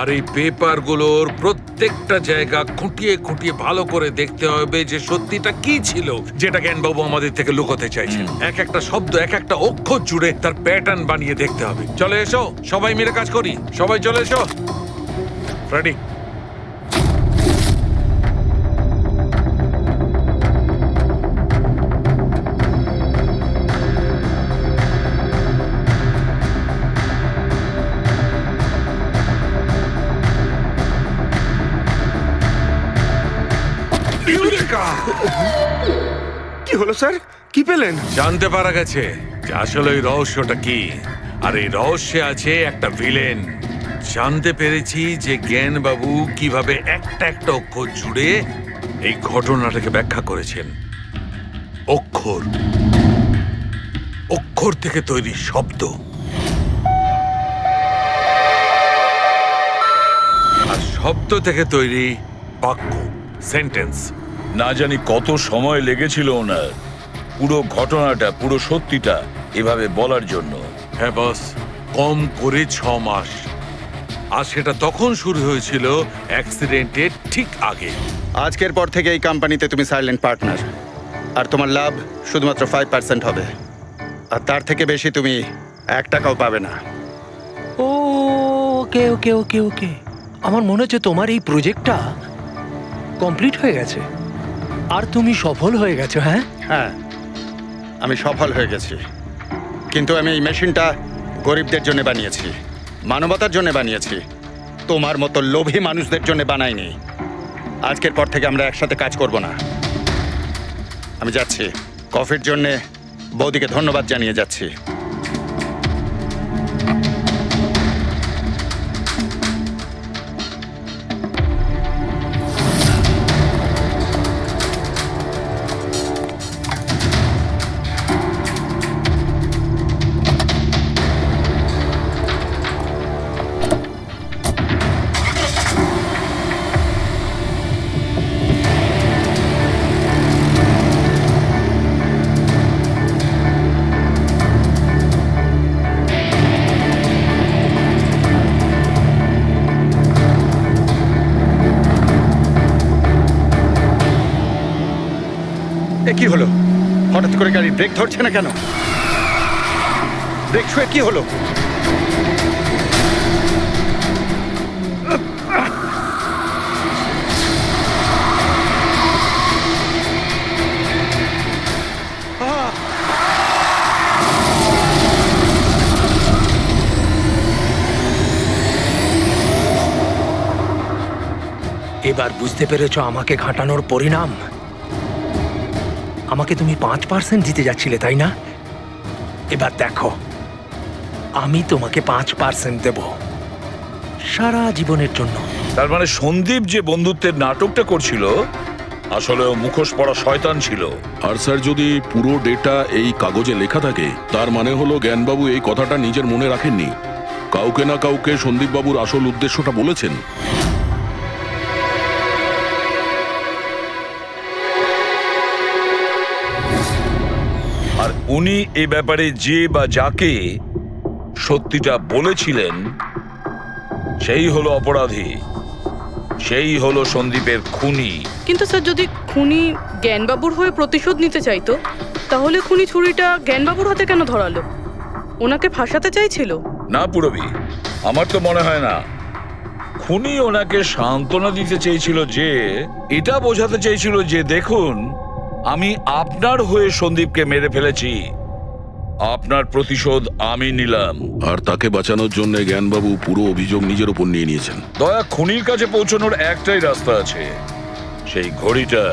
আর এই পেপারগুলোর প্রত্যেকটা জায়গা খুঁটিয়ে খুঁটিয়ে ভালো করে দেখতে হবে যে সত্যিটা কি ছিল যেটা জ্ঞানবাবু আমাদের থেকে লুকোতে চাইছেন। এক একটা শব্দ, এক একটা অক্ষর জুড়ে তার প্যাটার্ন বানিয়ে দেখতে হবে। চলে এসো, সবাই মিলে কাজ করি। সবাই চলে এসো। ফ্রেডি, কি হলো স্যার? কি পেলেন? জানতে পারা গেছে যে আসলে ওই রহস্যটা কি, আর এই রহস্যে আছে একটা ভিলেন। জানতে পেরেছি যে জ্ঞানবাবু কিভাবে একটা একটা অক্ষর জুড়ে এই ঘটনাটাকে ব্যাখ্যা করেছেন। অক্ষর, অক্ষর থেকে তৈরি শব্দ, আর শব্দ থেকে তৈরি বাক্য, সেন্টেন্স। না জানি কত সময় লেগেছিল ওনার পুরো ঘটনাটা, পুরো সত্যিটা এভাবে বলার জন্য। হ্যাঁ বস, কম করে 6 মাস। আর সেটা তখন শুরু হয়েছিল অ্যাক্সিডেন্টের ঠিক আগে। আজকের পর থেকে এই কোম্পানিতে তুমি সাইলেন্ট পার্টনার, আর তোমার লাভ শুধুমাত্র 5% হবে, আর তার থেকে বেশি তুমি 1 টাকাও পাবে না। ওকে। আমার মনে হচ্ছে তোমার এই প্রজেক্টটা কমপ্লিট হয়ে গেছে আর তুমি সফল হয়ে গেছো। হ্যাঁ, আমি সফল হয়ে গেছি, কিন্তু আমি এই মেশিনটা গরিবদের জন্য বানিয়েছি, মানবতার জন্য বানিয়েছি, তোমার মতো লোভী মানুষদের জন্য বানাইনি। আজকের পর থেকে আমরা একসাথে কাজ করব না। আমি যাচ্ছি, কফির জন্য বৌদিকে ধন্যবাদ জানিয়ে যাচ্ছি। কি হলো? হঠাৎ করে গাড়ি ব্রেক ধরছে না কেন? ব্রেক ছুঁয়ে কি হলো? এবার বুঝতে পেরেছো আমাকে ঘাটানোর পরিণাম? আমাকে তুমি 5% দিতে যাচ্ছিলে, তাই না? এবার দেখো, আমি তোমাকে 5% দেব সারা জীবনের জন্য। তার মানে সন্দীপ যে বন্ধুত্বের নাটকটা করছিল আসলে ও মুখোশ পড়া শয়তান ছিল। আর স্যার, যদি পুরো ডেটা এই কাগজে লেখা থাকে, তার মানে হলো জ্ঞানবাবু এই কথাটা নিজের মনে রাখেননি, কাউকে না কাউকে সন্দীপবাবুর আসল উদ্দেশ্যটা বলেছেন। আর উনি এ ব্যাপারে যে বা যাকে সত্যিটা বলেছিলেন সেই হলো অপরাধী, সেই হলো সন্দীপের খুনি। কিন্তু স্যার, যদি খুনি জ্ঞানবাবুর হয়ে প্রতিশোধ নিতে চাইতো, তাহলে খুনি ছুরিটা জ্ঞানবাবুর হাতে কেন ধরালো? ওনাকে ফাঁসাতে চাইছিল? না পুরবি, আমার তো মনে হয় না। খুনি ওনাকে সান্ত্বনা দিতে চেয়েছিল যে এটা বোঝাতে চেয়েছিল যে দেখুন আমি আপনার হয়ে সন্দীপকে মেরে ফেলেছি, আপনার প্রতিশোধ আমি নিলাম। আর তাকে বাঁচানোর জন্য জ্ঞানবাবু পুরো অভিযোগ নিজের উপর নিয়ে নিয়েছেন। দয়া, খুনির কাছে পৌঁছানোর একটাই রাস্তা আছে, সেই ঘড়িটা,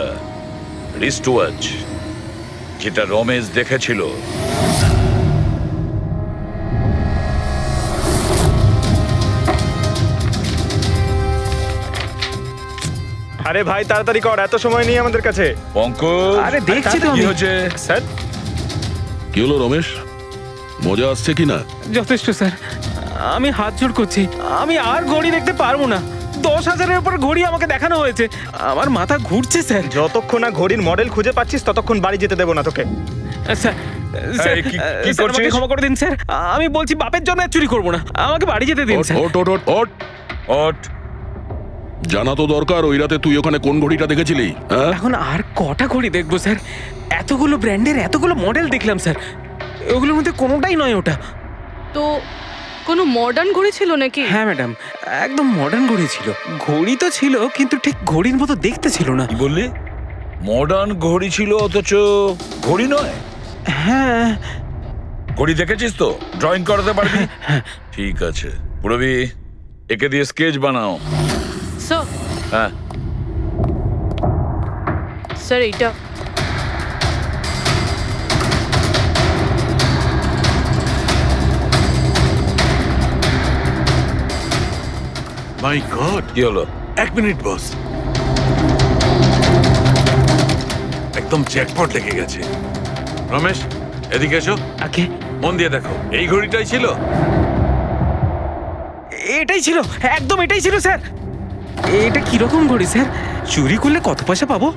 রিস্ট ওয়াচ, যেটা রমেশ দেখেছিল। আরে ভাই তাড়াতাড়ি কর, এত সময় নেই আমাদের কাছে। পঙ্কজ, আরে দেখছি তো কি আমি। হয়েছে? স্যার কি হলো রমেশ, মজা আসছে কি না? যথেষ্ট স্যার, আমি হাত জোড় করছি, আমি আর ঘড়ি দেখতে পারবো না। 10,000-এর উপর ঘড়ি আমাকে দেখানো হয়েছে, আমার মাথা ঘুরছে স্যার। যতক্ষণ না ঘড়ির মডেল খুঁজে পাচ্ছিস ততক্ষণ বাড়ি যেতে দেবো না তোকে। স্যার স্যার, এই, কি স্যার, আমাকে করছিস? ক্ষমা করে দিন স্যার, আমি বলছি বাপের জন্য আর চুরি করবো না, আমাকে বাড়ি যেতে দিন স্যার। ওট ওট ওট ওট ওঠ। জানা তো দরকার ওই রাতে তুই ওখানে কোন ঘড়িটা দেখেছিলি, হ্যাঁ? এখন আর কটা ঘড়ি দেখবো স্যার? এতগুলো ব্র্যান্ডের এতগুলো মডেল দেখলাম স্যার, ওগুলোর মধ্যে কোনোটাই নয় ওটা। তো কোনো মডার্ন ঘড়ি ছিল নাকি? হ্যাঁ ম্যাডাম, একদম মডার্ন ঘড়ি ছিল। ঘড়ি তো ছিল কিন্তু ঠিক ঘড়ির মতো দেখতে ছিল না। কি বললি? মডার্ন ঘড়ি ছিল অথচ ঘড়ি নয়? হ্যাঁ। ঘড়ি দেখেছিস তো? ড্রয়িং করাতে পারবি? ঠিক আছে, পুরবি একে দিয়ে স্কেচ বানাও। স্যার, হ্যাঁ, স্যার এইটা। মাই গড, কি হলো? 1 মিনিট বস, একদম জ্যাকপট লেগে গেছে। রমেশ, এদিকে এসো। ওকে, মন দিয়ে দেখো, এই ঘড়িটাই ছিল। এটাই ছিল, একদম এটাই ছিল স্যার। এটা কিরকম ঘড়ি স্যার? চুরি করলে কত পয়সা পাবো?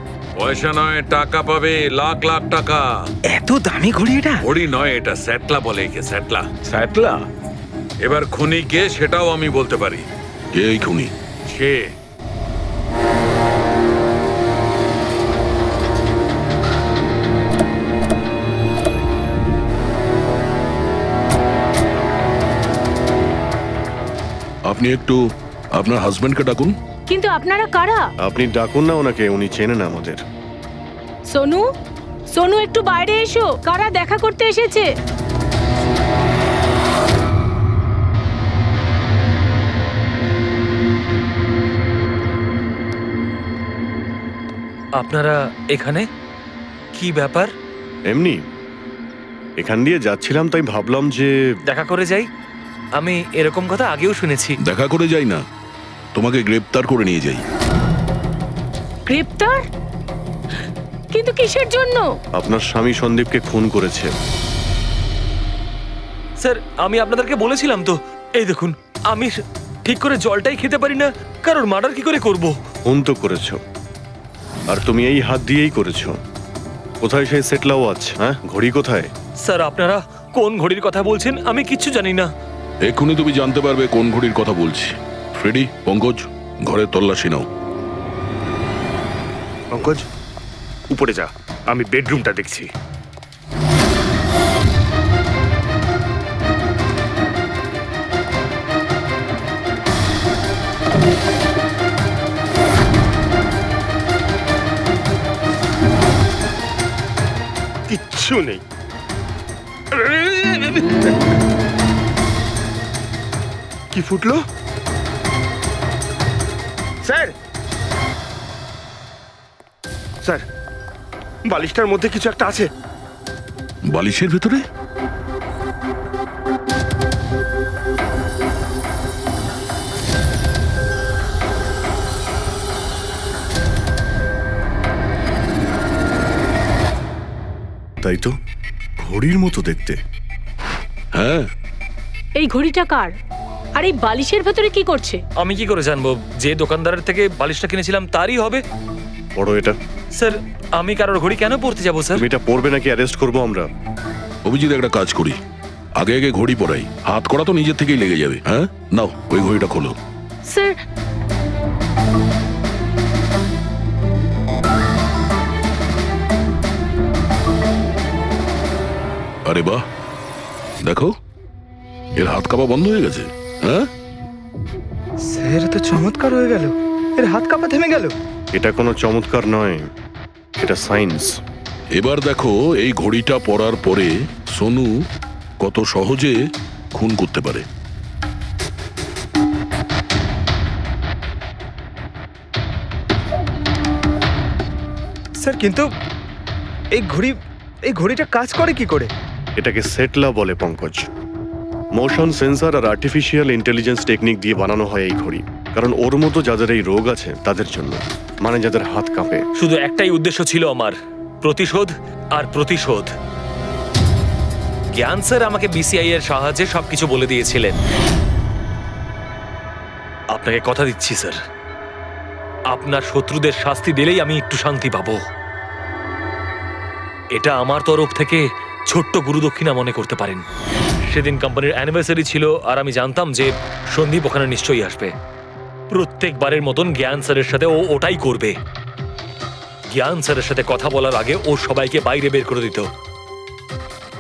পয়সা নয়, টাকা পাবে, লাখ লাখ টাকা। এত দামি ঘড়ি এটা? ঘড়ি নয়, এটা স্যাটলা বলে একে, স্যাটলা। স্যাটলা? এবার খুনি কে সেটাও আমি বলতে পারি। কে এই খুনি? সে আপনি একটু আপনার হাজবেন্ডকে ডাকুন। কিন্তু আপনারা কারা? আপনি ডাকুন না ওনাকে, উনি চেনেন আমাদের। সোনু, সোনু একটু বাইরে এসো, কারা দেখা করতে এসেছে? আপনারা এখানে কি ব্যাপার? এমনি এখান দিয়ে যাচ্ছিলাম, তাই ভাবলাম যে দেখা করে যাই। আমি এরকম কথা আগেও শুনেছি। দেখা করে যাই না, তোমাকে গ্রেপ্তার করে নিয়ে যাই। গ্রেপ্তার? কিন্তু কিসের জন্য? আপনার স্বামী সন্দীপকে খুন করেছে। স্যার, আমি আপনাদেরকে বলেছিলাম তো, এই দেখুন আমি ঠিক করে জলটাই খেতে পারি না, কারণ মার্ডার কি করে করব? খুন তো করেছো, আর তুমি এই হাত দিয়েই করেছো। কোথায় সেই সেটলা ওয়াচ? হ্যাঁ, ঘড়ি কোথায়? স্যার, আপনারা কোন ঘড়ির কথা বলছেন আমি কিচ্ছু জানি না। এক্ষুনি তুমি জানতে পারবে কোন ঘড়ির কথা বলছি। ফ্রেডি, পঙ্কজ, ঘরের তল্লাশি নাও। পঙ্কজ, উপরে যা, আমি বেডরুমটা দেখছি। কিচ্ছু নেই। কি ফুটলো? স্যার, স্যার, বালিশটার মধ্যে কিছু একটা আছে। বালিশের ভেতরে? তাই তো, ঘড়ির মতো দেখতে। হ্যাঁ। এই ঘড়িটা কার? আর এই বালিশের ভেতরে কি করছে? আমি কি করে জানবো? যে দোকানদারের থেকে বালিশটা কিনেছিলাম তারই হবে। পড়ো এটা। স্যার, আমি কারোর ঘড়ি কেন পড়তে যাবো স্যার? তুমি এটা পড়বে নাকি অ্যারেস্ট করবো আমরা? অভিজিৎ, একটা কাজ করি, আগে আগে ঘড়ি পরাই, হাত করা তো নিজের থেকেই লেগে যাবে। হ্যাঁ, নাও ওই ঘড়িটা খোলো। স্যার, আরে বাহ, দেখো এর হাত কাঁপা বন্ধ হয়ে গেছে। হ্যাঁ স্যার, তো চমৎকার হয়ে গেল, এর হাত কাঁপা থেমে গেল। এটা কোনো চমৎকার নয়, এটা সায়েন্স। এবার দেখো এই ঘড়িটা পরার পরে সোনু কত সহজে খুন করতে পারে। স্যার কিন্তু এই ঘড়িটা কাজ করে কি করে? এটাকে সেটলা বলে পঙ্কজ। মোশন সেন্সর আর আর্টিফিশিয়াল ইন্টেলিজেন্স টেকনিক দিয়ে বানানো হয় এই ঘড়ি, কারণ ওর মতো যাদের এই রোগ আছে তাদের জন্য, মানে যাদের হাত কাঁপে। শুধু একটাই উদ্দেশ্য ছিল আমার, প্রতিশোধ আর প্রতিশোধ। জ্ঞান স্যার আমাকে বিসিআই এর সাহায্যে সবকিছু বলে দিয়েছিলেন। আপনাকে কথা দিচ্ছি স্যার, আপনার শত্রুদের শাস্তি দিলেই আমি একটু শান্তি পাবো। এটা আমার তরফ থেকে ছোট্ট গুরুদক্ষিণা মনে করতে পারেন। সেদিন কোম্পানির অ্যানিভার্সারি ছিল আর আমি জানতাম যে সন্দীপ ওখানে নিশ্চয়ই আসবে। প্রত্যেকবারের মতন জ্ঞান স্যারের সাথে ও ওটাই করবে। জ্ঞান স্যারের সাথে কথা বলার আগে ও সবাইকে বাইরে বের করে দিত,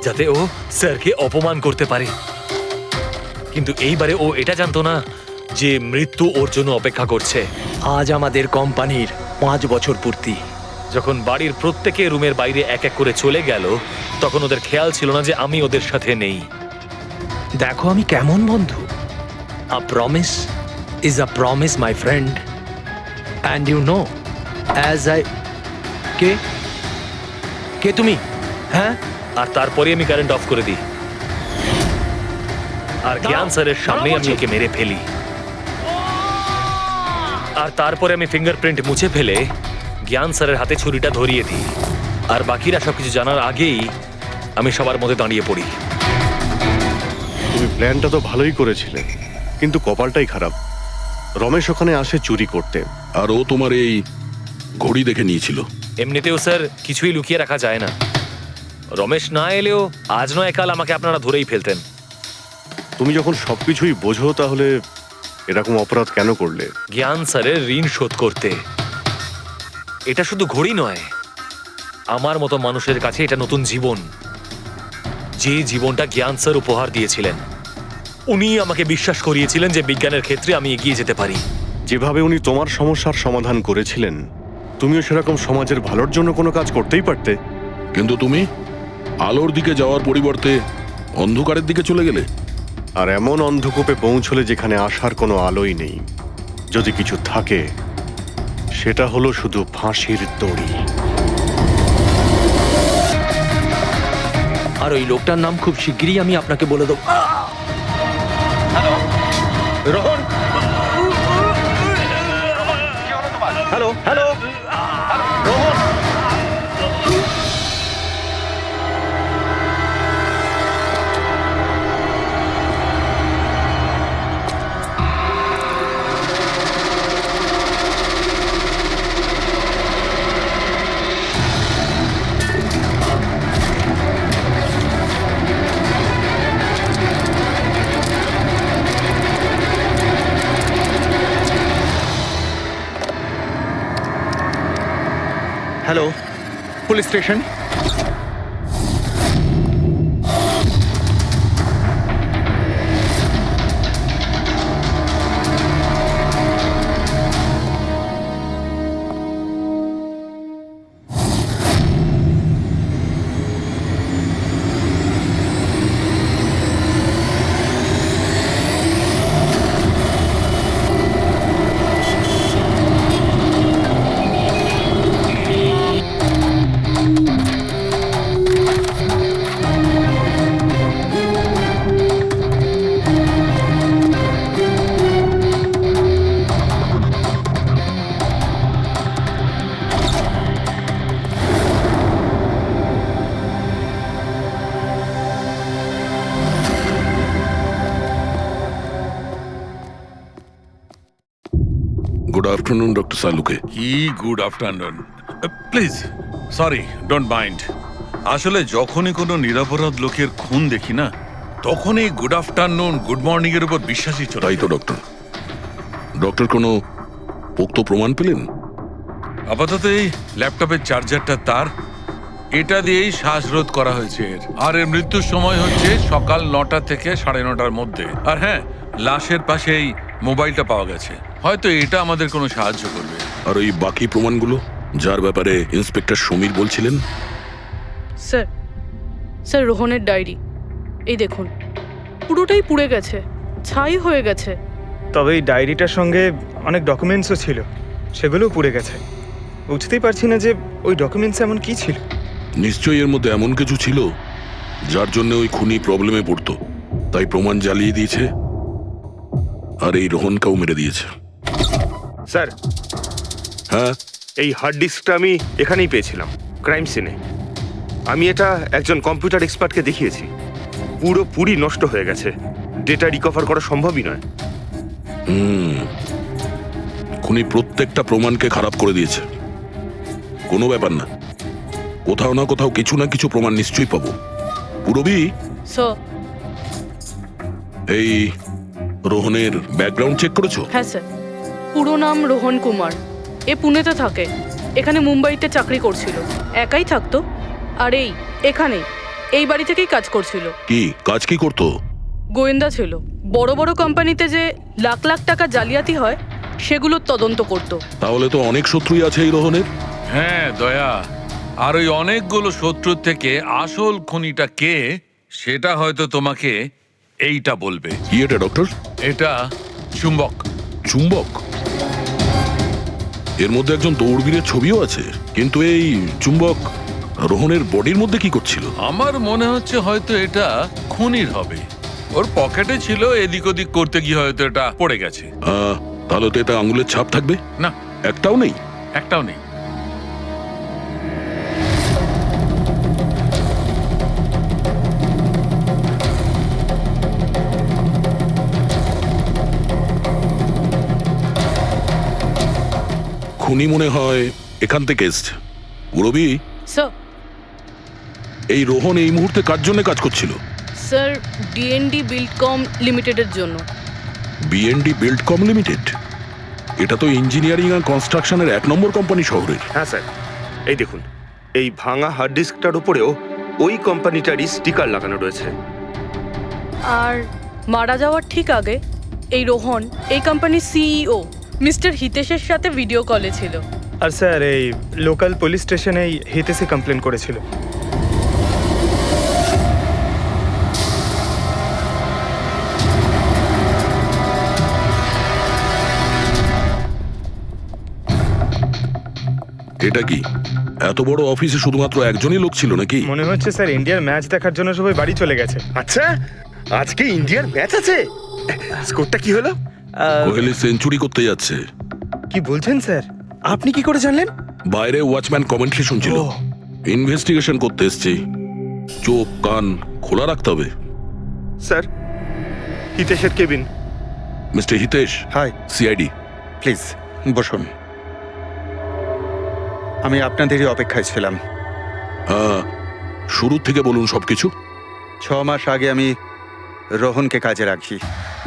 যাতে ও স্যারকে অপমান করতে পারে। কিন্তু এইবারে ও এটা জানতো না যে মৃত্যু ওর জন্য অপেক্ষা করছে। আজ আমাদের কোম্পানির 5 বছর পূর্তি। যখন বাড়ির প্রত্যেকে রুমের বাইরে এক এক করে চলে গেল, তখন ওদের খেয়াল ছিল না যে আমি ওদের সাথে নেই। দেখো আমি কেমন বন্ধু। A promise is a promise my friend, and you know as I কে তুমি? হ্যাঁ, আর তারপরে আমি কারেন্ট অফ করে দিই আর জ্ঞান স্যারের সামনে আমি ওকে মেরে ফেলি। আর তারপরে আমি ফিঙ্গারপ্রিন্ট মুছে ফেলে জ্ঞান স্যারের হাতে ছুরিটা ধরিয়ে দিই। আর বাকিরা সবকিছু জানার আগেই আমি সবার মধ্যে দাঁড়িয়ে পড়ি। তুমি প্ল্যানটা তো ভালোই করেছিলে, কিন্তু কপালটাই খারাপ। রমেশ ওখানে আসে চুরি করতে, আর ও তোমার এই ঘড়ি দেখে নিয়েছিল। এমনিতেও স্যার কিছুই লুকিয়ে রাখা যায় না। রমেশ না এলেও আজ নয় কাল আমাকে আপনারা ধরেই ফেলতেন। তুমি যখন সবকিছুই বোঝো তাহলে এরকম অপরাধ কেন করলে? জ্ঞান স্যারের ঋণ শোধ করতে। এটা শুধু ঘড়ি নয়, আমার মতো মানুষের কাছে এটা নতুন জীবন, যে জীবনটা জ্ঞান স্যার উপহার দিয়েছিলেন। উনি আমাকে বিশ্বাস করিয়েছিলেন যে বিজ্ঞানের ক্ষেত্রে আমি এগিয়ে যেতে পারি। যেভাবে উনি তোমার সমস্যার সমাধান করেছিলেন, তুমিও সেরকম সমাজের ভালোর জন্য কোনো কাজ করতেই পারতে। কিন্তু তুমি আলোর দিকে যাওয়ার পরিবর্তে অন্ধকারের দিকে চলে গেলে। আর এমন অন্ধকূপে পৌঁছলে যেখানে আসার কোনো আলোই নেই। যদি কিছু থাকে সেটা হলো শুধু ফাঁসির দড়ি। আর ওই লোকটার নাম খুব শিগগিরই আমি আপনাকে বলে দেবো। Rohan, hello hello Rohan, hello police station. Good afternoon doctor Saluke. কি good afternoon. Please sorry, don't mind. আসলে যখনই কোনো নিরপরাধ লোকের খুন দেখি না, তখনই গুড আফটারনুন গুড মর্নিং এর উপর বিশ্বাসই চলে। তাই তো ডক্টর। ডক্টর কোনো পোক্ত প্রমাণ পেলেন? আপাতত এই ল্যাপটপের চার্জারটা তার, এটা দিয়েই শ্বাসরোধ করা হয়েছে এর। আর এর মৃত্যুর সময় হচ্ছে সকাল 9টা থেকে 9:30টার মধ্যে। আর হ্যাঁ, লাশের পাশেই মোবাইলটা পাওয়া গেছে, হয়তো এটা আমাদের কোনো সাহায্য করবে। আর ওই বাকি প্রমাণগুলো যার ব্যাপারে ইন্সপেক্টর সমীর বলছিলেন? স্যার স্যার রোহনের ডায়েরি এই দেখুন, পুরোটাই পুড়ে গেছে, ছাই হয়ে গেছে। তবে এই ডায়েরিটার সঙ্গে অনেক ডকুমেন্টসও ছিল, সেগুলোও পুড়ে গেছে। বুঝতেই পারছি না যে ওই ডকুমেন্টস এমন কি ছিল। নিশ্চয়ই এর মধ্যে এমন কিছু ছিল যার জন্য ওই খুনি প্রবলেমে পড়তো, তাই প্রমাণ জ্বালিয়ে দিয়েছে আর এই রোহনকেও মেরে দিয়েছে। স্যার, হ্যাঁ, এই হার্ড ডিস্কটা আমি এখানেই পেয়েছিলাম, ক্রাইম সিনে। আমি এটা একজন কম্পিউটার এক্সপার্টকে দেখিয়েছি, পুরোপুরি নষ্ট হয়ে গেছে, ডেটা রিকভার করা সম্ভবই নয়। খুনি প্রত্যেকটা প্রমাণকে খারাপ করে দিয়েছে। কোনো ব্যাপার না, কোথাও না কোথাও কিছু না কিছু প্রমাণ নিশ্চয়ই পাবো। পুরবি, স্যার। এই রোহনের ব্যাকগ্রাউন্ড চেক করেছো? হ্যাঁ স্যার, পুরো নাম রোহন কুমার, এ পুনেতে থাকে, এখানে মুম্বাইতে চাকরি করছিল, একাই থাকতো, আর এখানে এই বাড়ি থেকেই কাজ করছিল। কি কাজ কি করতো? গোয়েন্দা ছিল, বড় বড় কোম্পানিতে যে লাখ লাখ টাকা জালিয়াতি হয় সেগুলোর তদন্ত করত। তাহলে তো অনেক শত্রুই আছে এই রোহনের। হ্যাঁ দয়া, আর ওই অনেকগুলো শত্রুর থেকে আসল খুনিটা কে সেটা হয়তো তোমাকে এইটা বলবে। কি এটা ডক্টর? এটা চুম্বক। চুম্বক? এর মধ্যে একজন দৌড়বীরের ছবিও আছে, কিন্তু এই চুম্বক রোহনের বডির মধ্যে কি করছিল? আমার মনে হচ্ছে হয়তো এটা খুনির হবে, ওর পকেটে ছিল, এদিক ওদিক করতে গিয়ে হয়তো এটা পড়ে গেছে। তাহলে তো এটা আঙুলের ছাপ থাকবে? না, একটাও নেই। একটাও নেই। খুনি মনে হয় এখান থেকে এসছে। পুরবি, স্যার। এই রোহন এই মুহূর্তে কার জন্য কাজ করছিল? স্যার, ডিএনডি বিল্ডকম লিমিটেডের জন্য। BND Buildcom limited? এটা তো ইঞ্জিনিয়ারিং আর কনস্ট্রাকশনের 1 নম্বর কোম্পানি শহরের। হ্যাঁ স্যার, এই দেখুন, এই ভাঙা হার্ড ডিস্কটার উপরেও ওই কোম্পানিটারই স্টিকার লাগানো রয়েছে। আর মারা যাওয়ার ঠিক আগে এই রোহন এই কোম্পানির সিইও মিস্টার হিতেশের সাথে ভিডিও কলে ছিল। আর স্যার, এই লোকাল পুলিশ স্টেশনেই হিতেশই কমপ্লেন করেছিল। এটা কি এত বড় অফিসে শুধুমাত্র একজনই লোক ছিল নাকি? মনে হচ্ছে স্যার ইন্ডিয়ার ম্যাচ দেখার জন্য সবাই বাড়ি চলে গেছে। আচ্ছা, আজকে ইন্ডিয়ার ম্যাচ আছে? স্কোরটা কি হলো? কোহলি সেঞ্চুরি করতে যাচ্ছে। কি বলছেন স্যার? আপনি কি করে জানলেন? বাইরে ওয়াচম্যান কমেন্ট্রি শুনছিল। ইনভেস্টিগেশন করতে এসেছি, চোখ কান খোলা রাখতে হবে। স্যার, হিতেশের cabin. Mister Hitesh. Hi. CID. Please বসুন, আমি আপনাদেরই অপেক্ষায় ছিলাম। শুরু থেকে বলুন সবকিছু। 6 মাস আগে আমি রোহনকে কাজে রাখি।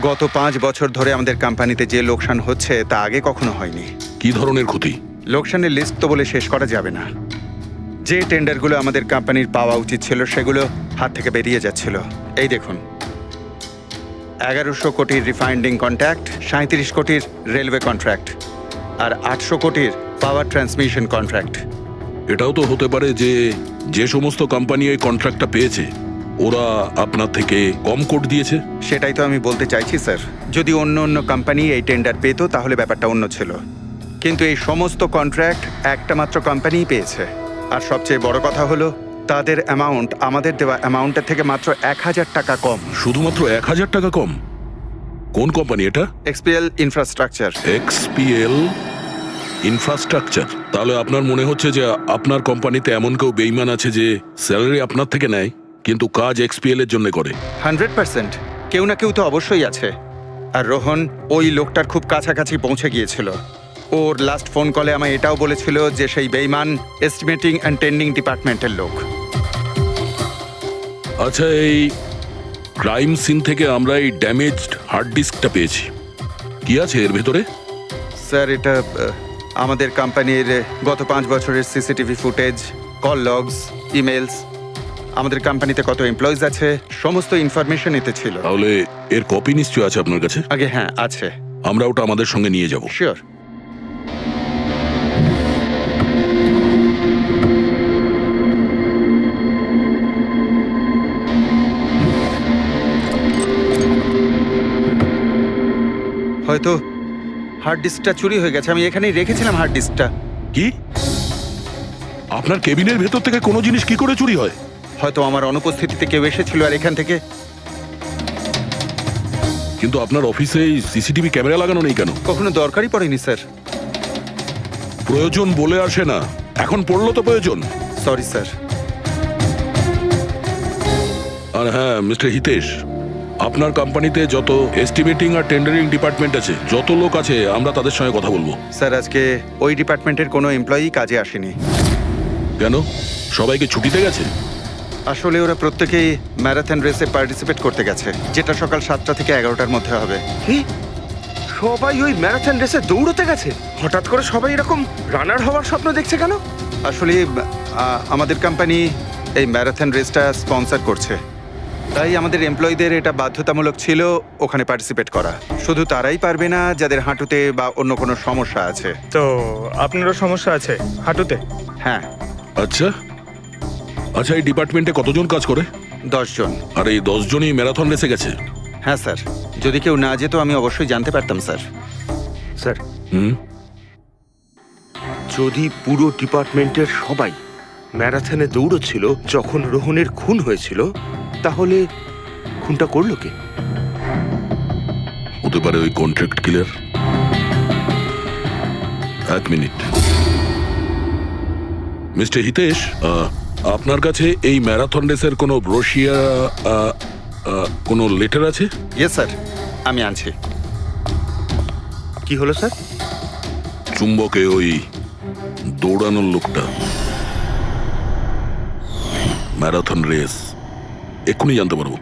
গত 5 বছর ধরে আমাদের কোম্পানিতে যে লোকসান হচ্ছে তা আগে কখনো হয়নি। কি ধরনের ক্ষতি? লোকসানের লিস্ট তো বলে শেষ করা যাবে না। যে টেন্ডারগুলো আমাদের কোম্পানির পাওয়া উচিত ছিল সেগুলো হাত থেকে বেরিয়ে যাচ্ছিল। এই দেখুন, 1100 কোটির রিফাইন্ডিং কন্ট্রাক্ট, 37 কোটির রেলওয়ে কন্ট্রাক্ট, আর 800 কোটির পাওয়ার ট্রান্সমিশন কন্ট্রাক্ট। এটাও তো হতে পারে যে যে সমস্ত কোম্পানি এই কন্ট্রাক্টটা পেয়েছে ওরা আপনার থেকে কম কোট দিয়েছে। সেটাই তো আমি বলতে চাইছি স্যার। যদি অন্য কোম্পানি এই টেন্ডার পেতো তাহলে ব্যাপারটা অন্য ছিল, কিন্তু এই সমস্ত কন্ট্রাক্ট একটা মাত্র কোম্পানিই পেয়েছে। আর সবচেয়ে বড় কথা হলো তাদের অ্যামাউন্ট আমাদের দেওয়া অ্যামাউন্টের থেকে মাত্র 1000 টাকা কম। শুধুমাত্র 1000 টাকা কম? কোন কোম্পানি এটা? XPL infrastructure. XPL infrastructure? তাহলে আপনার মনে হচ্ছে যে আপনার কোম্পানিতে এমন কেউ বেইমান আছে যে স্যালারি আপনার থেকে নেয় কিন্তু কাজ এক্সপিএল এর জন্য করে? 100% কেউ না কেউ তো অবশ্যই আছে। আর রোহন ওই লোকটার খুব কাছাকাছি পৌঁছে গিয়েছিল। ওর লাস্ট ফোন কলে আমায় এটাও বলেছিল যে সেই বেইমান এস্টিমেটিং অ্যান্ড টেন্ডিং ডিপার্টমেন্টের লোক। আচ্ছা, এই ক্রাইম সিন থেকে আমরা এই ড্যামেজড হার্ড ডিস্কটা পেয়েছি, কি আছে এর ভেতরে? স্যার, এটা আমাদের কোম্পানির গত 5 বছরের CCTV footage, call logs, emails, আমাদের কোম্পানিতে কত এমপ্লয়িজ আছে, সমস্ত ইনফরমেশন এতে ছিল। তাহলে এর কপি নিশ্চয়ই আছে আপনার কাছে? আগে হ্যাঁ আছে। আমরা ওটা আমাদের সঙ্গে নিয়ে যাব। শিওর। হয়তো হার্ড ডিস্কটা চুরি হয়ে গেছে। আমি এখানেই রেখেছিলাম হার্ড ডিস্কটা। কি? আপনার কেবিনের ভেতর থেকে কোনো জিনিস কি করে চুরি হয়? হয়তো আমার অনুপস্থিতিতে কেউ এসেছিল আর এখান থেকে। কিন্তু আপনার অফিসে সিসিটিভি ক্যামেরা লাগানো নেই কেন? কখনো দরকারই পড়েনি স্যার। প্রয়োজন বলে আসে না, এখন পড়লো তো প্রয়োজন। Sorry sir. আর হ্যাঁ মিস্টার হিতেশ, আপনার কোম্পানিতে যত এস্টিমেটিং আর টেন্ডারিং ডিপার্টমেন্ট আছে, যত লোক আছে, আমরা তাদের সঙ্গে কথা বলবো। স্যার আজকে ওই ডিপার্টমেন্টের কোনো এমপ্লয়ি কাজে আসেনি। কেন? সবাইকে ছুটিতে গেছে? আসলে ওরা প্রত্যেকেই ম্যারাথন রেসে পার্টিসিপেট করতে গেছে, যেটা সকাল 7টা থেকে 11টার মধ্যে হবে। কি? সবাই ওই ম্যারাথন রেসে দৌড়তে গেছে? হঠাৎ করে সবাই এরকম রানার হওয়ার স্বপ্ন দেখছে কেন? আসলে আমাদের কোম্পানি এই ম্যারাথন রেসটা স্পন্সর করছে, তাই আমাদের এমপ্লয়ীদের এটা বাধ্যতামূলক ছিল ওখানে পার্টিসিপেট করা। শুধু তারাই পারবে না যাদের হাঁটুতে বা অন্য কোনো সমস্যা আছে। তো আপনারও সমস্যা আছে হাঁটুতে? হ্যাঁ। আচ্ছা আচ্ছা, এই ডিপার্টমেন্টে কতজন কাজ করে? 10 জন। আর এই 10 জনই ম্যারাথন রেসে গেছে? হ্যাঁ স্যার, যদি কেউ না যেত আমি অবশ্যই জানতে পারতাম স্যার। স্যার, হুম, যদি পুরো ডিপার্টমেন্টের সবাই ম্যারাথনে দৌড়চ্ছিল যখন রোহনের খুন হয়েছিল, তাহলে খুনটা করলো কে? হতে পারে ওই কন্ট্রাক্ট কিলার। এক মিনিট মিস্টার হিতেশ, আপনার কাছে এই ম্যারাথন রেসের কোনো ব্রোশিয়া, কোনো লেটার আছে? ইয়েস স্যার, আমি আনছি। কি হলো স্যার? চুম্বকে ওই দৌড়ানোর লোকটা, ম্যারাথন রেস, এক্ষুনি জানতে পারবো।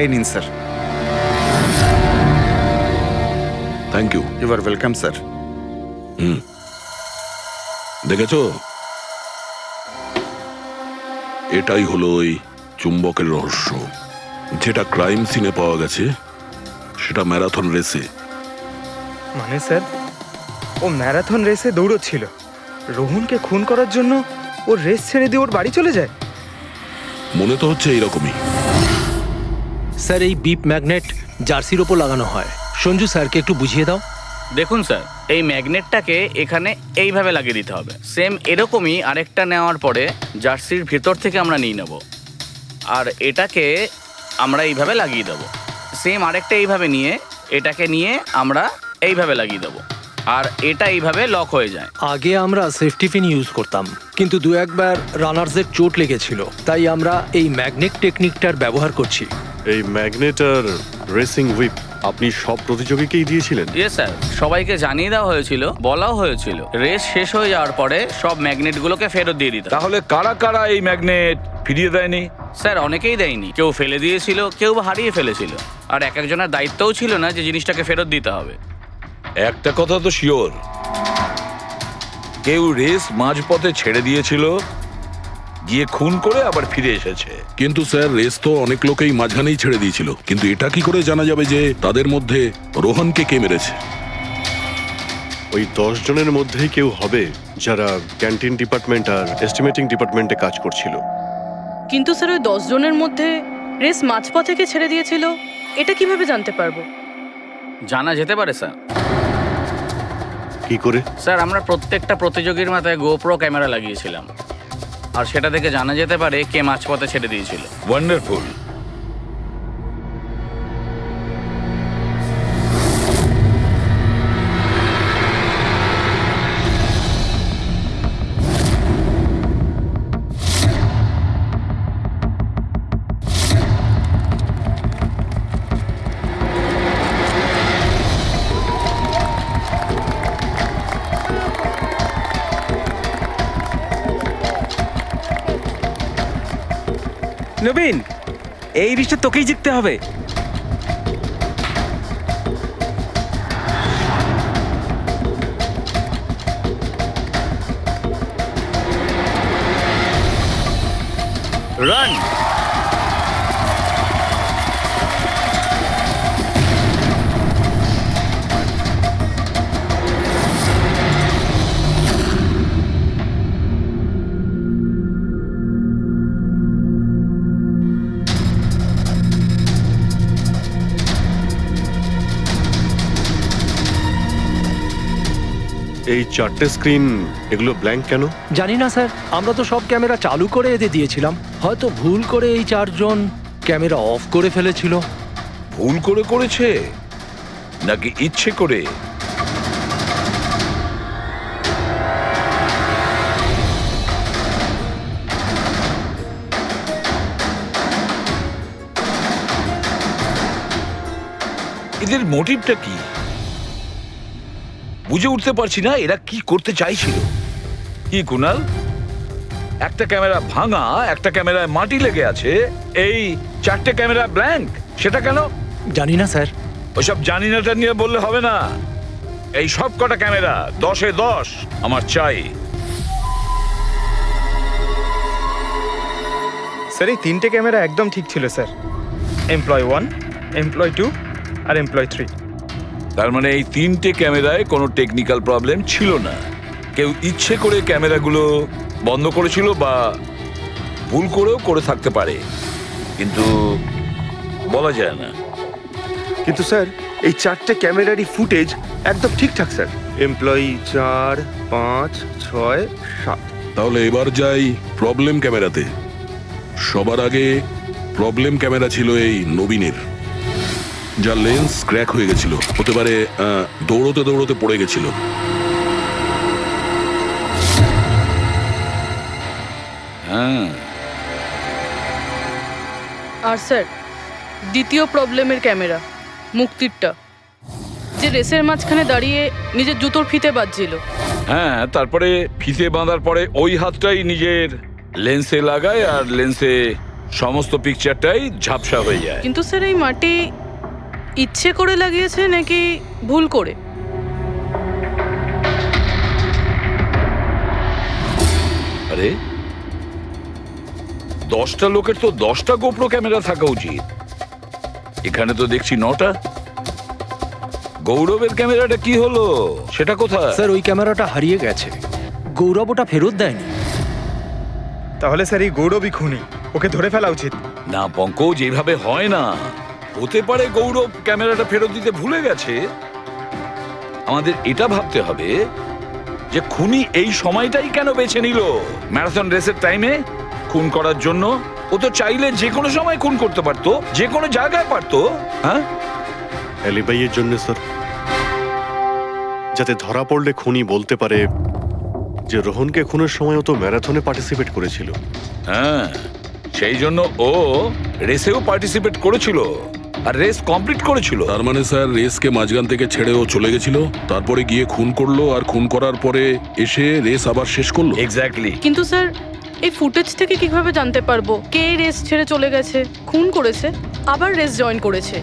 এই নিন sir. Thank you. You are welcome sir. হুম, দেখেছো, এটাই হলো ওই চুম্বকের রহস্য। যেটা ক্রাইম সিনে পাওয়া গেছে সেটা ম্যারাথন রেসে। মানে স্যার, ও ম্যারাথন রেসে দৌড়চ্ছিল, রোহনকে খুন করার জন্য ও রেস ছেড়ে দিয়ে ওর বাড়ি চলে যায়? মনে তো হচ্ছে এইরকমই। স্যার, এই বিপ ম্যাগনেট জার্সির ওপর লাগানো হয়। সঞ্জু স্যারকে একটু বুঝিয়ে দাও। দেখুন স্যার, এই ম্যাগনেটটাকে এখানে এইভাবে লাগিয়ে দিতে হবে। সেম এরকমই আরেকটা নেওয়ার পরে জার্সির ভেতর থেকে আমরা নিয়ে নেব, আর এটাকে আমরা এইভাবে লাগিয়ে দেবো। সেম আরেকটা এইভাবে নিয়ে এটাকে নিয়ে আমরা এইভাবে লাগিয়ে দেবো, আর এটা এইভাবে লক হয়ে যায়। আগে আমরা সেফটি পিন ইউজ করতাম, কিন্তু দু একবার রানার্সের চোট লেগেছিল, তাই আমরা এই ম্যাগনেট টেকনিকটার ব্যবহার করছি। এই ম্যাগনেট আর রেসিং হুইপ আপনি সব প্রতিযোগীকেই দিয়েছিলেন? ইয়েস স্যার, সবাইকে জানিয়ে দেওয়া হয়েছিল, বলাও হয়েছিল রেস শেষ হয়ে যাওয়ার পরে সব ম্যাগনেটগুলোকে ফেরত দিয়ে দিতে। তাহলে কারা কারা এই ম্যাগনেট ফিরিয়ে দেয়নি? স্যার, অনেকেই দেয়নি, কেউ ফেলে দিয়েছিল, কেউ বা হারিয়ে ফেলেছিল, আর এক একজনের দায়িত্বও ছিল না যে জিনিসটাকে ফেরত দিতে হবে। একটা কথা তো শিওর, কেউ রেস মাঝপথে ছেড়ে দিয়েছিল, গিয়ে খুন করে আবার ফিরে এসেছে। কিন্তু স্যার, রেস তো অনেক লোকেই মাঝখানেই ছেড়ে দিয়েছিল, কিন্তু এটা কি করে জানা যাবে যে তাদের মধ্যে রোহনকে কে মেরেছে? ওই 10 জনের মধ্যেই কেউ হবে যারা ক্যান্টিন ডিপার্টমেন্ট আর এস্টিমেটিং ডিপার্টমেন্টে কাজ করছিল। কিন্তু স্যার, ওই 10 জনের মধ্যে রেস মাঝপথ থেকে ছেড়ে দিয়েছিল, এটা কিভাবে জানতে পারবো? জানা যেতে পারে স্যার। কি করে? স্যার, আমরা প্রত্যেকটা প্রতিযোগীর মাথায় গোপ্রো ক্যামেরা লাগিয়েছিলাম, আর সেটা থেকে জানা যেতে পারে কে মাঝপথে ছেড়ে দিয়েছিল। ওয়ান্ডারফুল। নবীন, এই রিসটা তোকেই জিততে হবে। রান। এই 4টে স্ক্রিন এগুলো ব্ল্যাঙ্ক কেন? জানি না স্যার, আমরা তো সব ক্যামেরা চালু করে এদের দিয়েছিলাম। হয়তো ভুল করে এই 4 জন ক্যামেরা অফ করে ফেলেছিল। ভুল করে করেছে নাকি ইচ্ছে করে? এদের মোটিভটা কি বুঝে উঠতে পারছি না। এরা কি করতে চাইছিল? কি কুনাল, একটা ক্যামেরা ভাঙা, একটা ক্যামেরায় মাটি লেগে আছে, এই 4টে ক্যামেরা ব্ল্যাঙ্ক, সেটা কেন? জানি না স্যার। ওইসব জানি নাটা নিয়ে বললে হবে না। এই সব কটা ক্যামেরা 10-এ 10 আমার চাই। স্যার এই 3টে ক্যামেরা একদম ঠিক ছিল স্যার। এমপ্লয় 1, এমপ্লয় 2 আর এমপ্লয় 3। তার মানে এই 3টে ক্যামেরায় কোনো টেকনিক্যাল প্রবলেম ছিল না। কেউ ইচ্ছে করে ক্যামেরাগুলো বন্ধ করেছিল বা ভুল করেও করে থাকতে পারে, কিন্তু বলা যায় না। কিন্তু স্যার এই 4টে ক্যামেরারই ফুটেজ একদম ঠিকঠাক স্যার। এমপ্লয়ি 4, 5, 6, 7। তাহলে এবার যাই প্রবলেম ক্যামেরাতে। সবার আগে প্রবলেম ক্যামেরা ছিল এই নবীনের, যার লেন্স ক্র্যাক হয়ে গেছিল। হতে পারে দৌড়তে দৌড়তে পড়ে গেছিল। হ্যাঁ। আর স্যার দ্বিতীয় প্রবলেমের ক্যামেরা, মুক্তিরটা, যে রেসের মাঝখানে দাঁড়িয়ে নিজের জুতোর ফিতে বাজছিল। হ্যাঁ, তারপরে ফিতে বাঁধার পরে ওই হাতটাই নিজের লেন্সে লাগায় আর লেন্সে সমস্ত পিকচারটাই ঝাপসা হয়ে যায়। কিন্তু স্যার এই মাটি ইচ্ছে করে লাগিয়েছে নাকি ভুল করে? আরে 10টা লোকের তো 10টা গোপ্রো ক্যামেরা থাকা উচিত, এখানে তো দেখছি 9টা। গৌরবের ক্যামেরাটা কি হলো, সেটা কোথায়? স্যার ওই ক্যামেরাটা হারিয়ে গেছে, গৌরব ওটা ফেরত দেয়নি। তাহলে স্যার এই গৌরবই খুনি, ওকে ধরে ফেলা উচিত। না পঙ্কজ, এইভাবে হয় না। হতে পারে গৌরব ক্যামেরাটা ফেরত দিতে ভুলে গেছে। আমাদের এটা ভাবতে হবে যে খুনি এই সময়টাই কেন বেছে নিল ম্যারাথন রেসের টাইমে খুন করার জন্য। ও তো চাইলে যে কোনো সময় খুন করতে পারতো, যে কোনো জায়গায় পারতো। হ্যাঁ, অ্যালিবাইয়ের জন্য স্যার, যাতে ধরা পড়লে খুনি বলতে পারে যে রোহনকে খুনের সময়ও তো ম্যারাথনে পার্টিসিপেট করেছিল। হ্যাঁ, সেই জন্য ও রেসেও পার্টিসিপেট করেছিল আর রেস কমপ্লিট করেছিল। তার মানে স্যার রেসকে মাঝখান থেকে ছেড়ে ও চলে গেছিল, তারপরে গিয়ে খুন করলো, আর খুন করার পরে এসে রেস আবার শেষ করলো। এক্স্যাক্টলি। কিন্তু স্যার এই ফুটেজ থেকে কিভাবে জানতে পারবো কে রেস ছেড়ে চলে গেছে, খুন করেছে, আবার রেস জয়েন করেছে?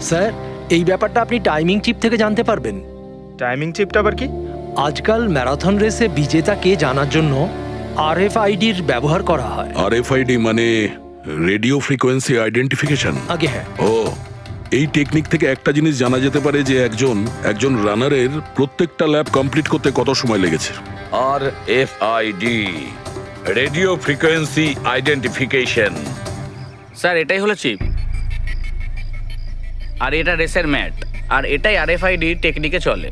স্যার এই ব্যাপারটা আপনি টাইমিং চিপ থেকে জানতে পারবেন। টাইমিং চিপটা আবার কি? আজকাল ম্যারাথন রেসে বিজেতা কে জানার জন্য RFIDর ব্যবহার করা হয়। RFID মানে রেডিও ফ্রিকোয়েন্সি আইডেন্টিফিকেশন। আগে হ্যাঁ। ও, এই টেকনিক থেকে একটা জিনিস জানা যেতে পারে যে একজন রানারের প্রত্যেকটা ল্যাব কমপ্লিট করতে কত সময় লেগেছে। RFID, radio frequency identification. Sir এটাই হলো চিপ, আর এটা রেসের ম্যাট, আর এটাই RFID টেকনিকে চলে।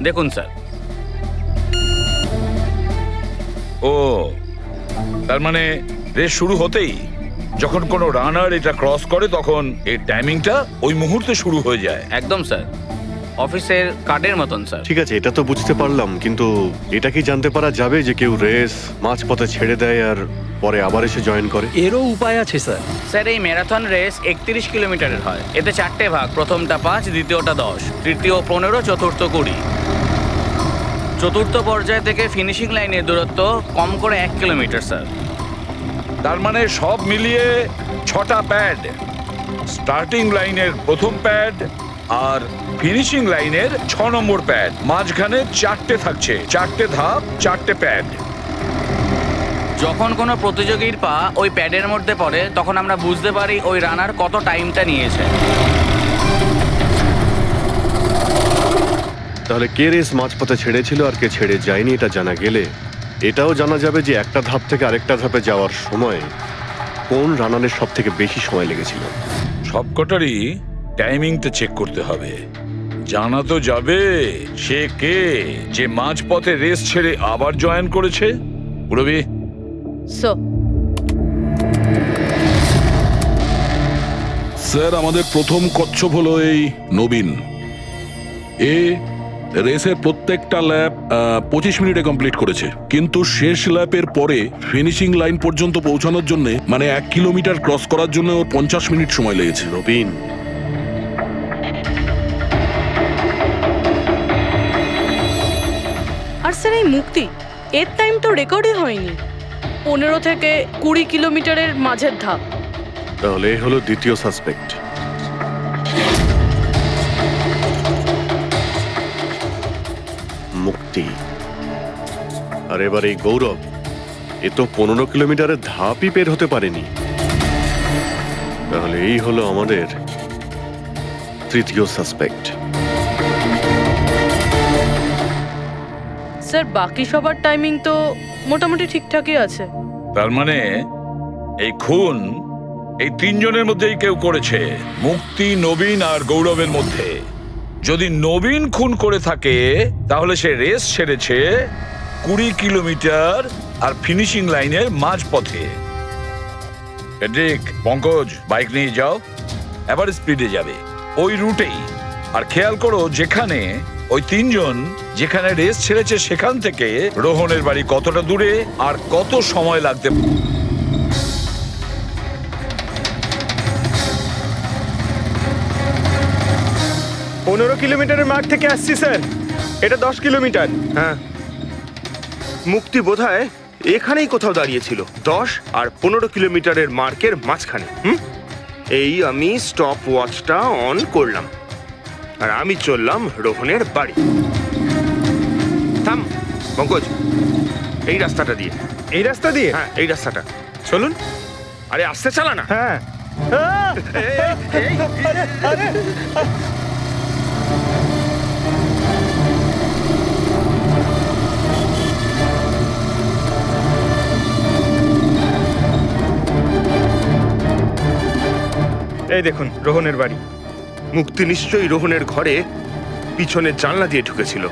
দেখুন স্যার। ও, তার মানে রেস শুরু হতেই যখন কোনো রানার এটা ক্রস করে তখন এই টাইমিংটা ওই মুহূর্তে শুরু হয়ে যায়। একদম স্যার, অফিসের কার্ডের মতন স্যার। ঠিক আছে, এটা তো বুঝতে পারলাম, কিন্তু এটা কি জানতে পারা যাবে যে কেউ রেস মাঝপথে ছেড়ে দেয় আর পরে আবার এসে জয়েন করে? এরও উপায় আছে স্যার। স্যার এই ম্যারাথন রেস 31 কিলোমিটারের হয়। এতে 4টে ভাগ, প্রথমটা 5, দ্বিতীয়টা 10, তৃতীয় 15, চতুর্থ 20। চতুর্থ পর্যায় থেকে ফিনিশিং লাইনের দূরত্ব কম করে 1 কিলোমিটার স্যার। তার মানে সব মিলিয়ে 6টা প্যাড, স্টার্টিং লাইনের প্রথম প্যাড আর ফিনিশিং লাইনের 6 নম্বর প্যাড, মাঝখানে 4টে থাকছে, 4টে ধাপ, 4টে প্যাড। যখন কোনো প্রতিযোগীর পা ওই প্যাডের মধ্যে পড়ে তখন আমরা বুঝতে পারি ওই রানার কত টাইমটা নিয়েছে। তাহলে কে রেস মাঝপথে ছেড়েছিল আর কে ছেড়ে যায়নি এটা জানা গেলে এটাও জানা যাবে যে একটা ধাপ থেকে আরেকটা ধাপে যাওয়ার সময় কোন রানারের সব থেকে বেশি সময় লেগেছিল। সবকটারই টাইমিংটা চেক করতে হবে, জানা তো যাবে সে কে, যে মাঝপথে রেস ছেড়ে আবার জয়েন করেছে। পুরবি, স্যার আমাদের প্রথম কচ্ছপ হলো এই নবীন। এ রেসের প্রত্যেকটা ল্যাপ 25 মিনিটে কমপ্লিট করেছে, কিন্তু শেষ ল্যাপের পরে ফিনিশিং লাইন পর্যন্ত পৌঁছানোর জন্য মানে 1 কিলোমিটার ক্রস করার জন্য ওর 50 মিনিট সময় লেগেছে। নবীন, আর স্যার এই মুক্তি, এর টাইম তো রেকর্ডই হয়নি। 15 থেকে 20 কিলোমিটারের মাঝের ধাপ। তাহলে এই হলো দ্বিতীয় সাসপেক্ট। মুক্তি। আর এবার এই গৌরব, এ তো 15 কিলোমিটারের ধাপই বের হতে পারেনি। তাহলে এই হলো আমাদের তৃতীয় সাসপেক্ট। স্যার বাকি সবার টাইমিং তো মোটামুটি ঠিকঠাকই আছে। তার মানে এই খুন এই তিনজনের মধ্যেই কেউ করেছে, মুক্তি, নবীন আর গৌরবের মধ্যে। যদি নবীন খুন করে থাকে তাহলে সে রেস ছেড়েছে 20 কিলোমিটার আর ফিনিশিং লাইনের মাঝপথে। ফেডরিক, পঙ্কজ, বাইক নিয়ে যাও, এবার স্পিডে যাবে ওই রুটেই। আর খেয়াল করো যেখানে ওই তিনজন যেখানে রেস ছেড়েছে সেখান থেকে রোহনের বাড়ি কতটা দূরে আর কত সময় লাগতে। 15 কিলোমিটারের মাঠ থেকে আসছি স্যার, এটা 10 কিলোমিটার। হ্যাঁ, মুক্তি বোধহয় এখানেই কোথাও দাঁড়িয়েছিল, 10 আর 15 কিলোমিটারের মার্কের মাঝখানে। এই আমি স্টপ ওয়াচটা অন করলাম আর আমি চললাম রোহনের বাড়ি। থাম পঙ্কজ, এই রাস্তাটা দিয়ে। এই রাস্তা দিয়ে? হ্যাঁ, এই রাস্তাটা। চলুন। আরে আস্তে চালা না। হ্যাঁ। এই দেখুন রোহনের বাড়ি। মুক্তি নিশ্চয়ই রোহনের ঘরে পিছনের জানলা দিয়ে ঢুকেছিল।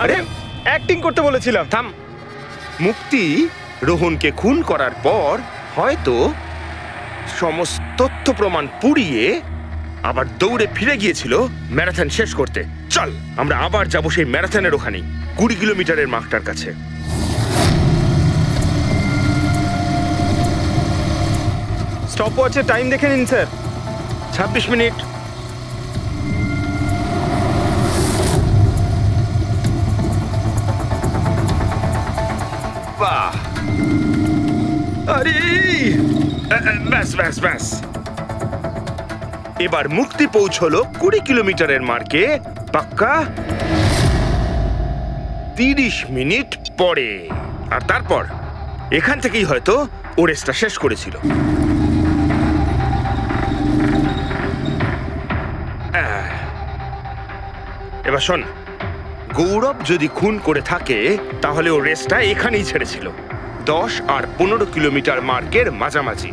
আরে অ্যাক্টিং করতে বলেছিলাম। থাম। মুক্তি রোহনকে খুন করার পর হয়তো সমস্ত তথ্য প্রমাণ পুড়িয়ে আবার দৌড়ে ফিরে গিয়েছিল ম্যারাথন শেষ করতে। চল আমরা আবার যাব সেই ম্যারাথনের ওখানে 20 কিলোমিটারের মার্কটার কাছে। স্টপ ওয়াচের টাইম দেখে নিন স্যার। 26 মিনিট। বাহ, আরে ব্যাস ব্যাস ব্যাস। এবার মুক্তি পৌঁছলো 20 কিলোমিটারের মার্কে পাক্কা 30 মিনিট পরে। আর তারপর এখান থেকেই হয়তো ও রেসটা শেষ করেছিল। এবার শোন, গৌরব যদি খুন করে থাকে তাহলে ও রেসটা এখানেই ছেড়েছিল, 10 আর 15 কিলোমিটার মার্কের মাঝামাঝি।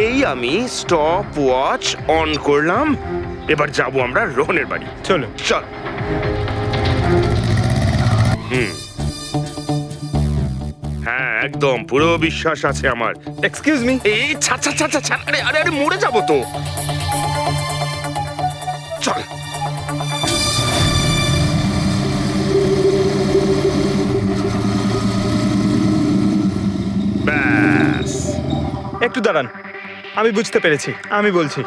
এই আমি স্টপ ওয়াচ অন করলাম। এবার যাব আমরা রোহনের বাড়ি। চলো চল। হ্যাঁ, একদম পুরো বিশ্বাস আছে আমার। Excuse me. এই ছাড় ছাড় ছাড় ছাড়। আরে আরে আরে মরে যাবো তো। চল। ব্যাস। একটু দাঁড়ান, আমি বুঝতে পেরেছি। আমি বলছি,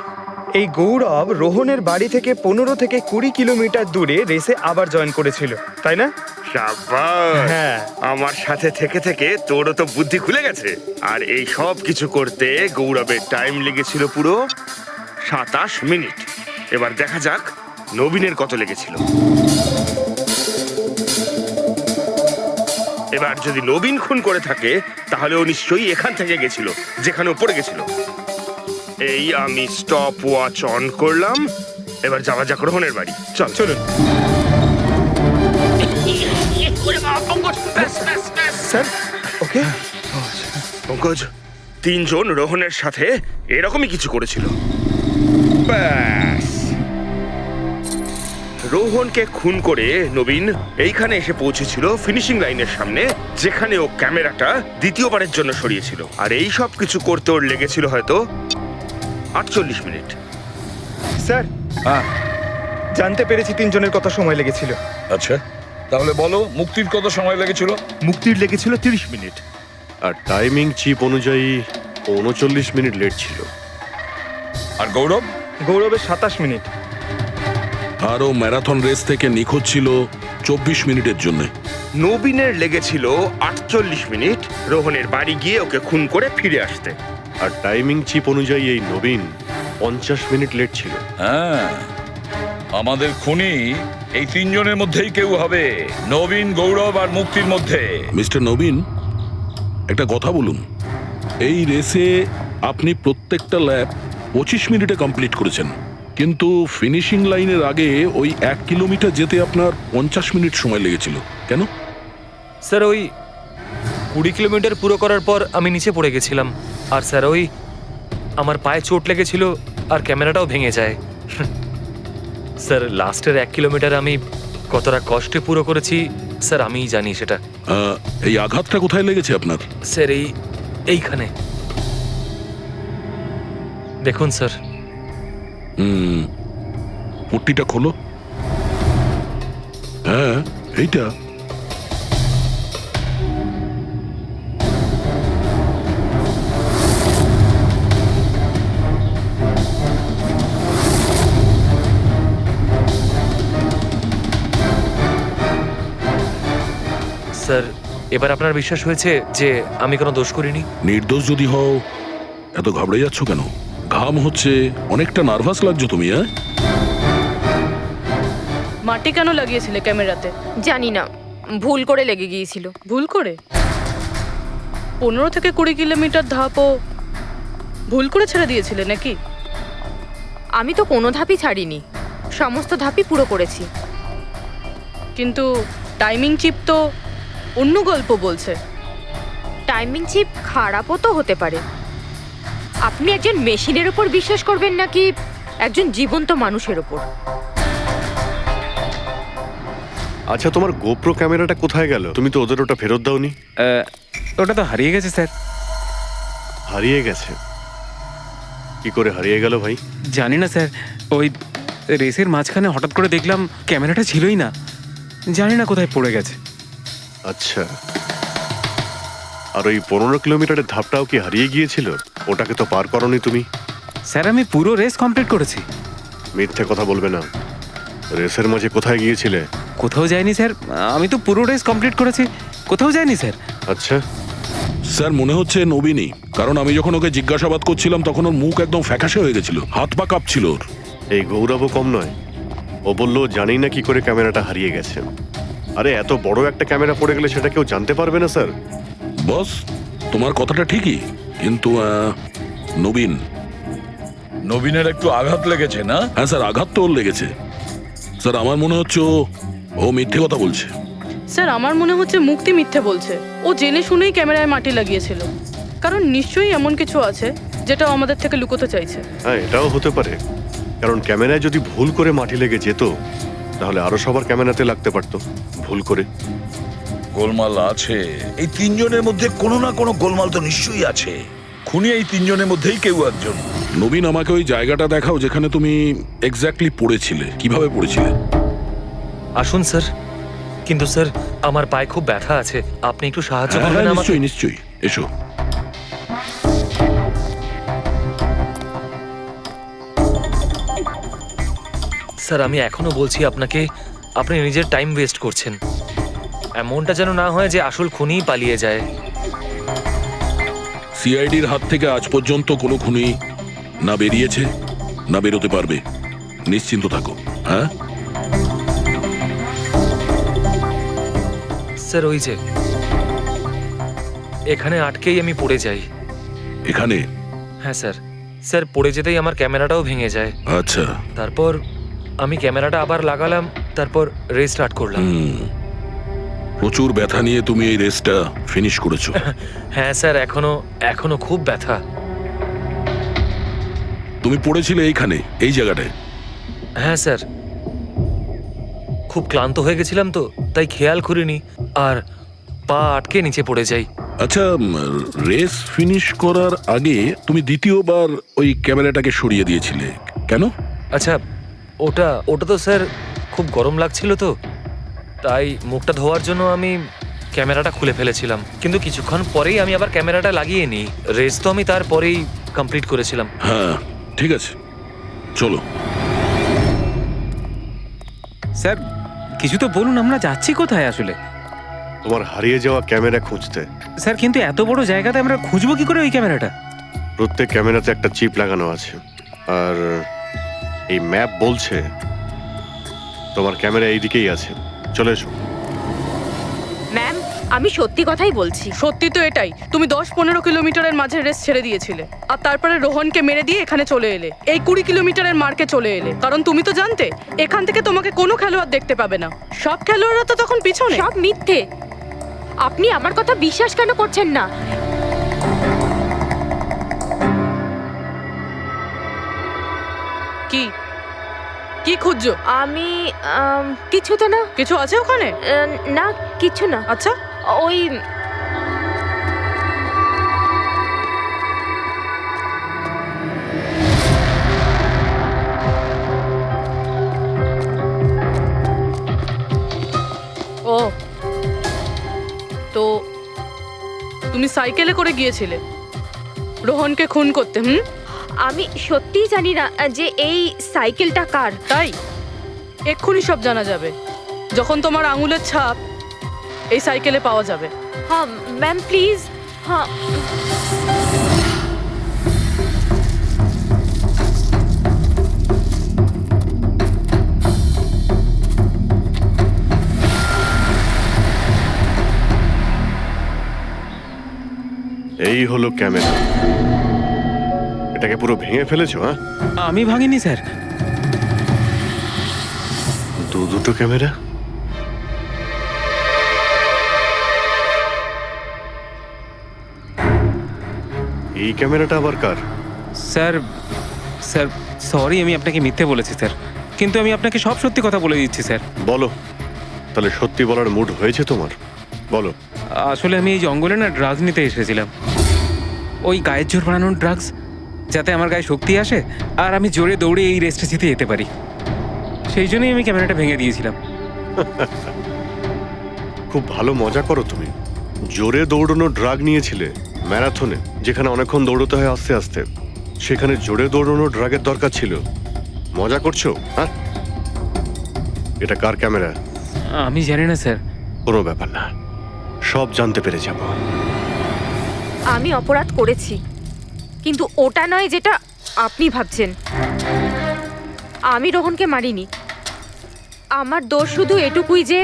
এই গৌরব রোহনের বাড়ি থেকে 15 থেকে 20 কিলোমিটার দূরে রেসে আবার জয়েন করেছিল, তাই না? শাবাশ। হ্যাঁ, আমার সাথে থেকে থেকে তোরও তো বুদ্ধি খুলে গেছে। আর এই সব কিছু করতে গৌরবের টাইম লেগেছিল পুরো 27 মিনিট। এবার দেখা যাক নবীনের কত লেগেছিল। এবার যদি নবীন খুন করে থাকে তাহলে ও নিশ্চয়ই এখান থেকে গেছিল যেখানে ও পড়ে গেছিল। এই আমি স্টপ ওয়াচ অন করলাম। এবার যাওয়া যাক রোহনের বাড়ি। চল। চলুন। পঙ্কজ, তিনজন রোহনের সাথে এরকমই কিছু করেছিল। ব্যাস, রোহনকে খুন করে নবীন এইখানে এসে পৌঁছেছিল ফিনিশিং লাইনের সামনে, যেখানে ও ক্যামেরাটা দ্বিতীয়বারের জন্য সরিয়েছিল। আর এই সব কিছু করতে ওর লেগেছিল হয়তো 48 মিনিট। স্যার, জানতে পেরেছি তিনজনের কত সময় লেগেছিল। আচ্ছা, তাহলে বলো মুক্তির কত সময় লেগেছিল? মুক্তির লেগেছিল 30 মিনিট। আর টাইমিং চিপ অনুযায়ী 39 মিনিট লেট ছিল। আর গৌরব? গৌরবের 27 মিনিট। আর ও ম্যারাথন রেস থেকে নিখোঁজ ছিল 24 মিনিটের জন্য। নবীনের লেগেছিল 48 মিনিট রোহনের বাড়ি গিয়ে ওকে খুন করে ফিরে আসতে। আর টাইমিং চিপ অনুযায়ী এই নবীন 50 মিনিট লেট ছিল। হ্যাঁ, আমাদের খুনি এই তিনজনের মধ্যেই কেউ হবে, নবীন, গৌরব আর মুক্তির মধ্যে। মিস্টার নবীন, একটা কথা বলুন, এই রেসে আপনি প্রত্যেকটা ল্যাপ 25 মিনিটে কমপ্লিট করেছেন, কিন্তু ফিনিশিং লাইনের আগে ওই 1 কিলোমিটার যেতে আপনার 50 মিনিট সময় লেগেছিল। কেন? স্যার ওই 20 কিলোমিটার পুরো করার পর আমি নিচে পড়ে গেছিলাম, আর স্যার ওই আমার পায়ে চোট লেগেছিল আর ক্যামেরাটাও ভেঙে যায়। স্যার লাস্টের 1 কিলোমিটার আমি কতটা কষ্টে পুরো করেছি স্যার আমিই জানি সেটা। এই আঘাতটা কোথায় লেগেছে আপনার? স্যার এইখানে দেখুন স্যার। পট্টিটা খোলো। হ্যাঁ, এইটা। স্যার এবার আপনার বিশ্বাস হয়েছে যে আমি কোনো দোষ করিনি? নির্দোষ যদি হও এত ঘাবড়ে যাচ্ছ কেন? ঘাম হচ্ছে, অনেকটা নার্ভাস লাগছো তুমি। হ্যাঁ, মাটি কেন লাগিয়েছিলে ক্যামেরাতে? জানি না, ভুল করে লেগে গিয়েছিল। ভুল করে? 15 থেকে 20 কিলোমিটার ধাপও ভুল করে ছেড়ে দিয়েছিলে নাকি? আমি তো কোনো ধাপই ছাড়িনি, সমস্ত ধাপই পুরো করেছি। কিন্তু টাইমিং চিপ তো অন্য গল্প বলছে। টাইমিং চিপ খারাপও তো হতে পারে। আপনি একজন মেশিনের উপর বিশ্বাস করবেন নাকি একজন জীবন্ত মানুষের উপর? আচ্ছা, তোমার গোপ্রো ক্যামেরাটা কোথায় গেল? তুমি তো ওদের ওটা ফেরত দাওনি। ওটা তো হারিয়ে গেছে স্যার। হারিয়ে গেছে? কি করে হারিয়ে গেল ভাই? জানি না স্যার, ওই রেসের মাঝখানে হঠাৎ করে দেখলাম ক্যামেরাটা ছিলই না, জানি না কোথায় পড়ে গেছে। আচ্ছা, আর ওই 15 কিলোমিটারের ধাপটাও কি হারিয়ে গিয়েছিল? ওটাকে তো পার করোনি তুমি। স্যার আমি পুরো রেস কমপ্লিট করেছি। মিথ্যে কথা বলবে না। রেসের মাঝে কোথায় গিয়েছিলে? কোথাও যায়নি স্যার, আমি তো পুরো রেস কমপ্লিট করেছি, কোথাও যায়নি স্যার। আচ্ছা স্যার, মনে হচ্ছে নবীনই, কারণ আমি যখন ওকে জিজ্ঞাসাবাদ করছিলাম তখন ওর মুখ একদম ফ্যাকাশে হয়ে গেছিল, হাত পা কাঁপছিল ওর। এই গৌরবও কম নয়, ও বললো জানি না কি করে ক্যামেরাটা হারিয়ে গেছে। আরে এত বড় একটা ক্যামেরা পড়ে গেলে সেটা কেউ জানতে পারবে না স্যার। বস, তোমার কথাটা ঠিকই, কিন্তু নবীনের একটু আঘাত লেগেছে না? হ্যাঁ স্যার, আঘাত তো ওর লেগেছে। স্যার আমার মনে হচ্ছে ও মিথ্যে কথা বলছে। স্যার আমার মনে হচ্ছে মুক্তি মিথ্যে বলছে। ও জেনে শুনেই ক্যামেরায় মাটি লাগিয়েছিল, কারণ নিশ্চয়ই এমন কিছু আছে যেটা ও আমাদের থেকে লুকোতে চাইছে। হ্যাঁ, এটাও হতে পারে, কারণ ক্যামেরায় যদি ভুল করে মাটি লেগে যেত তাহলে আরো সবার ক্যামেরাতে লাগতে পারতো ভুল করে। গোলমাল আছে, এই তিনজনের মধ্যে কোনো না কোনো গোলমাল তো নিশ্চয়ই আছে। খুনি এই তিনজনের মধ্যেই কেউ একজন। নবীন, আমাকে ওই জায়গাটা দেখাও যেখানে তুমি এক্স্যাক্টলি পড়েছিলে, কিভাবে পড়েছিলে। আসুন স্যার, কিন্তু স্যার আমার পায়ে খুব ব্যথা আছে, আপনি একটু সাহায্য করবেন আমাকে? নিশ্চয়ই নিশ্চয়ই, এসো। স্যার আমি এখনো বলছি আপনাকে, আপনি নিজের টাইম ওয়েস্ট করছেন। এমনটা যেন না হয় যে আসল খুনিই পালিয়ে যায়। সিআইডির হাত থেকে আজ পর্যন্ত কোনো খুনি না বেরিয়েছে না বেরোতে পারবে, নিশ্চিন্ত থাকো। হ্যাঁ স্যার, ওই যে এখানে আটকেই আমি পড়ে যাই। এখানে? হ্যাঁ স্যার, স্যার পড়ে যেতেই আমার ক্যামেরাটাও ভেঙে যায়। আচ্ছা, তারপর আমি ক্যামেরাটা আবার লাগালাম, তারপর রেস্টার্ট করলাম। প্রচুর ব্যথা নিয়ে তুমি এই রেসটা ফিনিশ করেছো। হ্যাঁ স্যার, এখনো খুব ব্যথা। তুমি পড়েছিলে এইখানে, এই জায়গাটায়? হ্যাঁ স্যার, খুব ক্লান্ত হয়ে গেছিলাম তো, তাই খেয়াল করিনি আর পা আটকে নিচে পড়ে যাই। আচ্ছা, রেস ফিনিশ করার আগে তুমি দ্বিতীয়বার ওই ক্যামেরাটাকে সরিয়ে দিয়েছিলে কেন? আচ্ছা, ওটা তো স্যার খুব গরম লাগছিল তো, তাই মুখটা ধোয়ার জন্য আমি ক্যামেরাটা খুলে ফেলেছিলাম, কিন্তু কিছুক্ষণ পরেই আমি আবার ক্যামেরাটা লাগিয়ে নিই। রেস তো আমি তারপরেই কমপ্লিট করেছিলাম। হ্যাঁ ঠিক আছে, চলো। স্যার কিছু তো বলুন, আমরা যাচ্ছি কোথায় আসলে? তোমার হারিয়ে যাওয়া ক্যামেরা খুঁজতে। স্যার কিন্তু এত বড় জায়গাতে আমরা খুঁজবো কি করে ওই ক্যামেরাটা? প্রত্যেক ক্যামেরাতে একটা চিপ লাগানো আছে, আর এই ম্যাপ বলছে তোমার ক্যামেরা এইদিকেই আছে। চলে এসো। ম্যাম, আমি সত্যি কথাই বলছি। সত্যি তো এটাই, তুমি 10-15 কিলোমিটারের মাঝে রেস ছেড়ে দিয়েছিলে আর তারপরে রোহনকে মেরে দিয়ে এখানে চলে এলে, এই 20 কিলোমিটারের মার্কে চলে এলে, কারণ তুমি তো জানতে এখান থেকে তোমাকে কোনো খেলোয়াড় দেখতে পাবে না। সব খেলোয়াড়রা তো তখন পিছনে। সব মিথ্যে। আপনি আমার কথা বিশ্বাস কেন করছেন না? কি কি খুঁজছো? আমি কিছু তো না। কিছু আছে ওখানে? না, কিছু না। আচ্ছা, ওই ও তো তুমি সাইকেলে করে গিয়েছিলে রোহনকে খুন করতে? আমি সত্যিই জানি না যে এই সাইকেলটা কার। তাই এক্ষুনি সব জানা যাবে যখন তোমার আঙুলের ছাপ এই সাইকেলে পাওয়া যাবে। হ্যাঁ ম্যাম, প্লিজ। হ্যাঁ, এই হলো ক্যামেরা। এটাকে পুরো ভেঙে ফেলেছো? হ্যাঁ, আমি ভাঙিনি স্যার। দুটো ক্যামেরা। এই ক্যামেরাটা আবার কার? স্যার স্যার সরি, আমি আপনাকে মিথ্যে বলেছি স্যার, কিন্তু আমি আপনাকে সব সত্যি কথা বলে দিচ্ছি স্যার। বলো, তাহলে সত্যি বলার মুড হয়েছে তোমার? বলো। আসলে আমি এই জঙ্গলে না ড্রাগস নিতে এসেছিলাম, ওই গায়ের জোর বানানোর ড্রাগস, যাতে আমার গায়ে শক্তি আসে আর আমি জোরে দৌড়ে এই রেসটা জিতে যেতে পারি। সেই জন্যই আমি ক্যামেরাটা ভেঙে দিয়েছিলাম। খুব ভালো মজা করো তুমি। জোরে দৌড়ানো ড্রাগ নিয়েছিলে ম্যারাথনে, যেখানে অনেকক্ষণ দৌড়তে হয় আস্তে আস্তে, সেখানে জোরে দৌড়ানো ড্রাগের দরকার ছিল। মজা করছো? হ্যাঁ, এটা কার ক্যামেরা? আমি জানি না স্যার। কোনো ব্যাপার না, সব জানতে পেরে যাব। আমি অপরাধ করেছি, কিন্তু ওটা নয় যেটা আপনি ভাবছেন। আমি রোহনকে মারিনি। আমার দোষ শুধু এটুকুই যে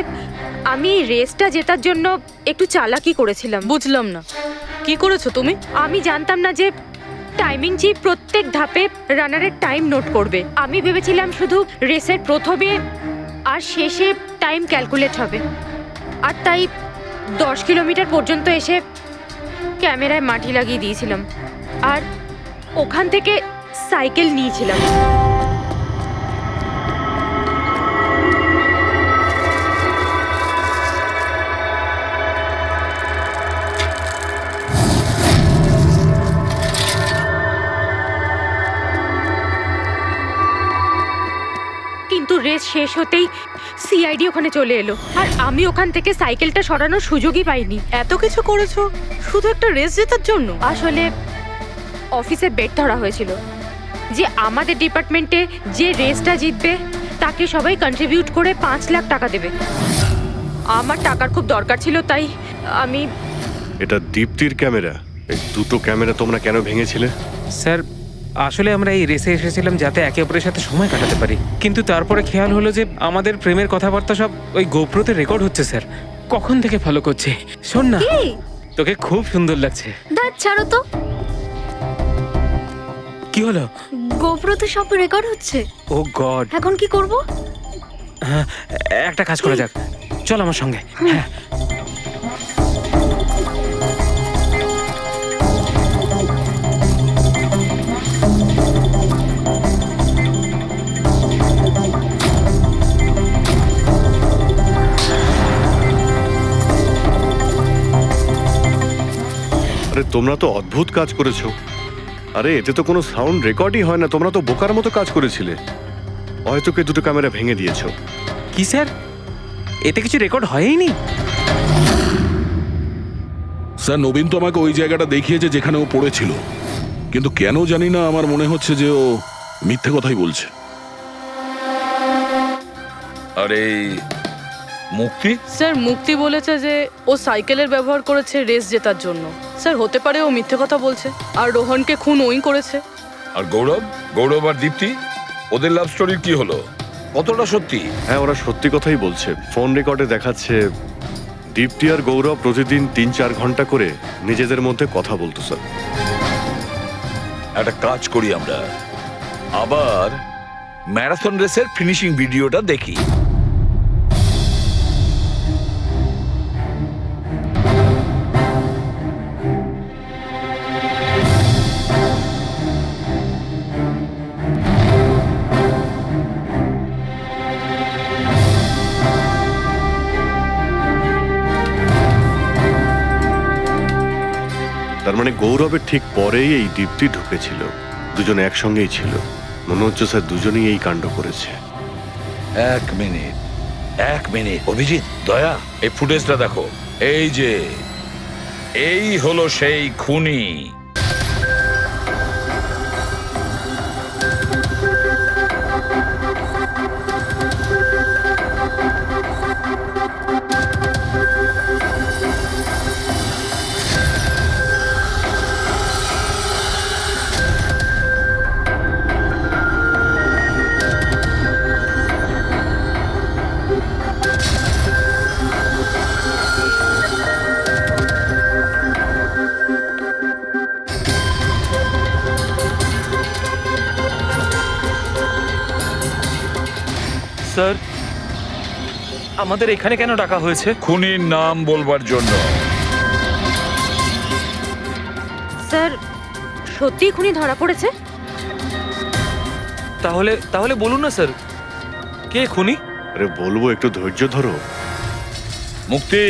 আমি এই রেসটা জেতার জন্য একটু চালাকি করেছিলাম। বুঝলাম না, কি করেছো তুমি? আমি জানতাম না যে টাইমিং চিপ প্রত্যেক ধাপে রানারের টাইম নোট করবে। আমি ভেবেছিলাম শুধু রেসের প্রথমে আর শেষে টাইম ক্যালকুলেট হবে, আর তাই 10 কিলোমিটার পর্যন্ত এসে ক্যামেরায় মাটি লাগিয়ে দিয়েছিলাম আর ওখান থেকে সাইকেল নিয়েছিলাম। কিন্তু রেস শেষ হতেই সিআইডি ওখানে চলে এলো আর আমি ওখান থেকে সাইকেলটা সরানোর সুযোগই পাইনি। এত কিছু করেছো শুধু একটা রেস জেতার জন্য? আসলে অফিসে বেট ধরা হয়েছিল যে আমাদের ডিপার্টমেন্টে যে রেসটা জিতবে তাকে সবাই কন্ট্রিবিউট করে 5 লাখ টাকা দেবে। আমার টাকার খুব দরকার ছিল, তাই আমি। এটা দীপ্তির ক্যামেরা। এই দুটো ক্যামেরা তোমরা কেন ভেঙেছিলে? স্যার আসলে আমরা এই রেসে এসেছিলাম যাতে একে অপরের সাথে সময় কাটাতে পারি, কিন্তু তারপরে খেয়াল হলো যে আমাদের প্রেমের কথাবার্তা সব ওই গোপ্রোতে রেকর্ড হচ্ছে স্যার। কখন থেকে ফলো করছে। শোন না, তোকে খুব সুন্দর লাগছে। দাঁত ছাড়ো তো। কি হলো? গোপ্রোতে সব রেকর্ড হচ্ছে। ও গড, এখন কি করব? হ্যাঁ, একটা কাজ করা যাক, চল আমার সঙ্গে। হ্যাঁ তোমরা তো অদ্ভুত কাজ করেছো। আরে এতে তো কোনো সাউন্ড রেকর্ডই হয় না, তোমরা তো বোকার মতো কাজ করেছিলে। হয়তো কে দুটো ক্যামেরা ভেঙে দিয়েছো। কি স্যার, এতে কিছু রেকর্ড হয়নি? স্যার নবীন তো আমাকে ওই জায়গাটা দেখিয়েছে যেখানে ও পড়েছিল, কিন্তু কেন জানি না আমার মনে হচ্ছে যে ও মিথ্যে কথাই বলছে। আরে মুক্তি, স্যার মুক্তি বলেছে যে ও সাইকেলের ব্যবহার করেছে রেস জেতার জন্য। স্যার হতে পারে ও মিথ্যে কথা বলছে, আর রোহনকে খুন ওই করেছে। আর গৌরব আর দীপ্তি, ওদের লাভ স্টোরির কি হলো? কতটা সত্যি? হ্যাঁ, ওরা সত্যি কথাই বলছে। ফোন রেকর্ডে দেখাচ্ছে দীপ্তি আর গৌরব প্রতিদিন 3-4 ঘন্টা করে নিজেদের মধ্যে কথা বলতো স্যার। একটা কাজ করি আমরা, আবার ম্যারাথন রেসের ফিনিশিং ভিডিওটা দেখি। তার মানে গৌরবের ঠিক পরেই এই দীপ্তি ঢুকেছিল, দুজন একসঙ্গেই ছিল। মনে হচ্ছে স্যার দুজনেই এই কাণ্ড করেছে। এক মিনিট অভিজিৎ, দয়া, এই ফুটেজটা দেখো। এই হলো সেই খুনি। স্যার আমাদের এখানে কেন ডাকা হয়েছে? খুনির নাম বলবার জন্য। স্যার সত্যি খুনি ধরা পড়েছে? তাহলে বলুন না স্যার, কে খুনি? আরে বলবো, একটু ধৈর্য ধরো। মুক্তি,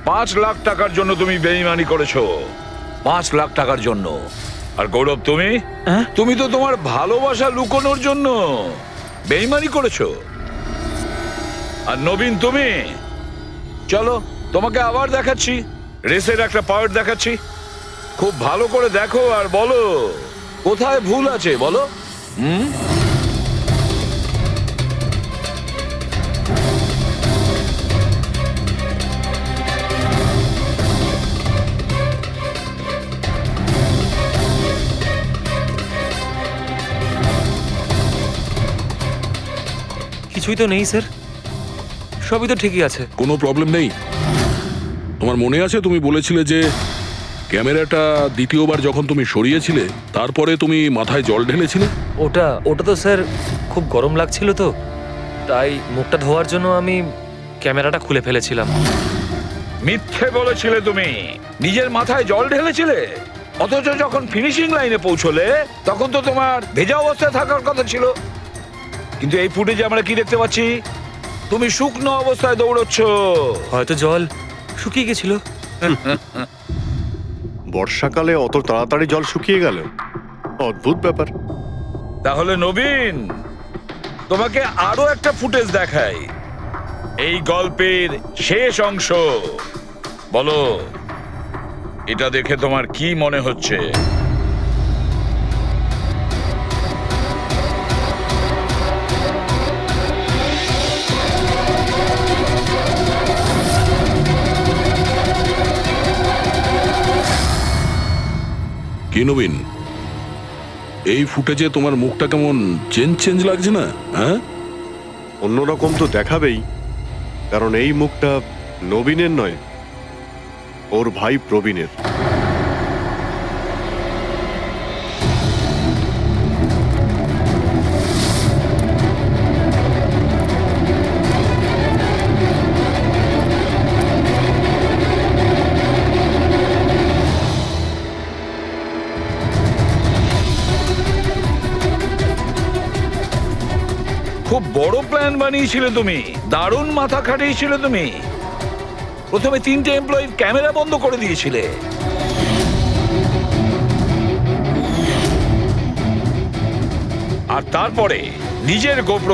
5 লাখ টাকার জন্য তুমি বেইমানি করেছো, 5 লাখ টাকার জন্য। আর গৌরব, তুমি তো তোমার ভালোবাসা লুকোনোর জন্য বেইমানি করেছো। আর নবীন, তুমি চলো, তোমাকে আবার দেখাচ্ছি, রেসের একটা পার্ট দেখাচ্ছি। খুব ভালো করে দেখো আর বলো কোথায় ভুল আছে, বলো। কিছুই তো নেই স্যার, সবই তো ঠিকই আছে। কোনো প্রবলেম নেই। তোমার মনে আছে তুমি বলেছিলে যে ক্যামেরাটা দ্বিতীয়বার যখন তুমি সরিয়েছিলে তারপরে তুমি মাথায় জল ঢেলেছিলে? ওটা তো স্যার খুব গরম লাগছিল, তো তাই মুখটা ধোয়ার জন্য আমি ক্যামেরাটা খুলে ফেলেছিলাম। মিথ্যে বলেছিলে তুমি, নিজের মাথায় জল ঢেলেছিলে। অথচ যখন ফিনিশিং লাইনে পৌঁছলে তখন তো তোমার ভেজা অবস্থায় থাকার কথা ছিল। কিন্তু এই ফুটেজে আমরা কি দেখতে পাচ্ছি? তুমি শুকনো অবস্থায় দৌড়চ্ছ। হয়তো জল শুকিয়ে গেছিল। বর্ষাকালে অত তাড়াতাড়ি জল শুকিয়ে গেল, অদ্ভুত ব্যাপার। তাহলে নবীন, তোমাকে আরো একটা ফুটেজ দেখাই, এই গল্পের শেষ অংশ। বলো, এটা দেখে তোমার কি মনে হচ্ছে? কি নবীন, এই ফুটেজে তোমার মুখটা কেমন চেঞ্জ লাগছে না? হ্যাঁ, অন্যরকম তো দেখাবেই, কারণ এই মুখটা নবীনের নয়, ওর ভাই প্রবীণের। খুব বড় প্ল্যান বানিয়েছিলে তুমি, দারুণ মাথা খাটিয়েছিলে তুমি। প্রথমে 3টে এমপ্লয়ির ক্যামেরা বন্ধ করে দিয়েছিলে, তারপরে নিজের গোপ্র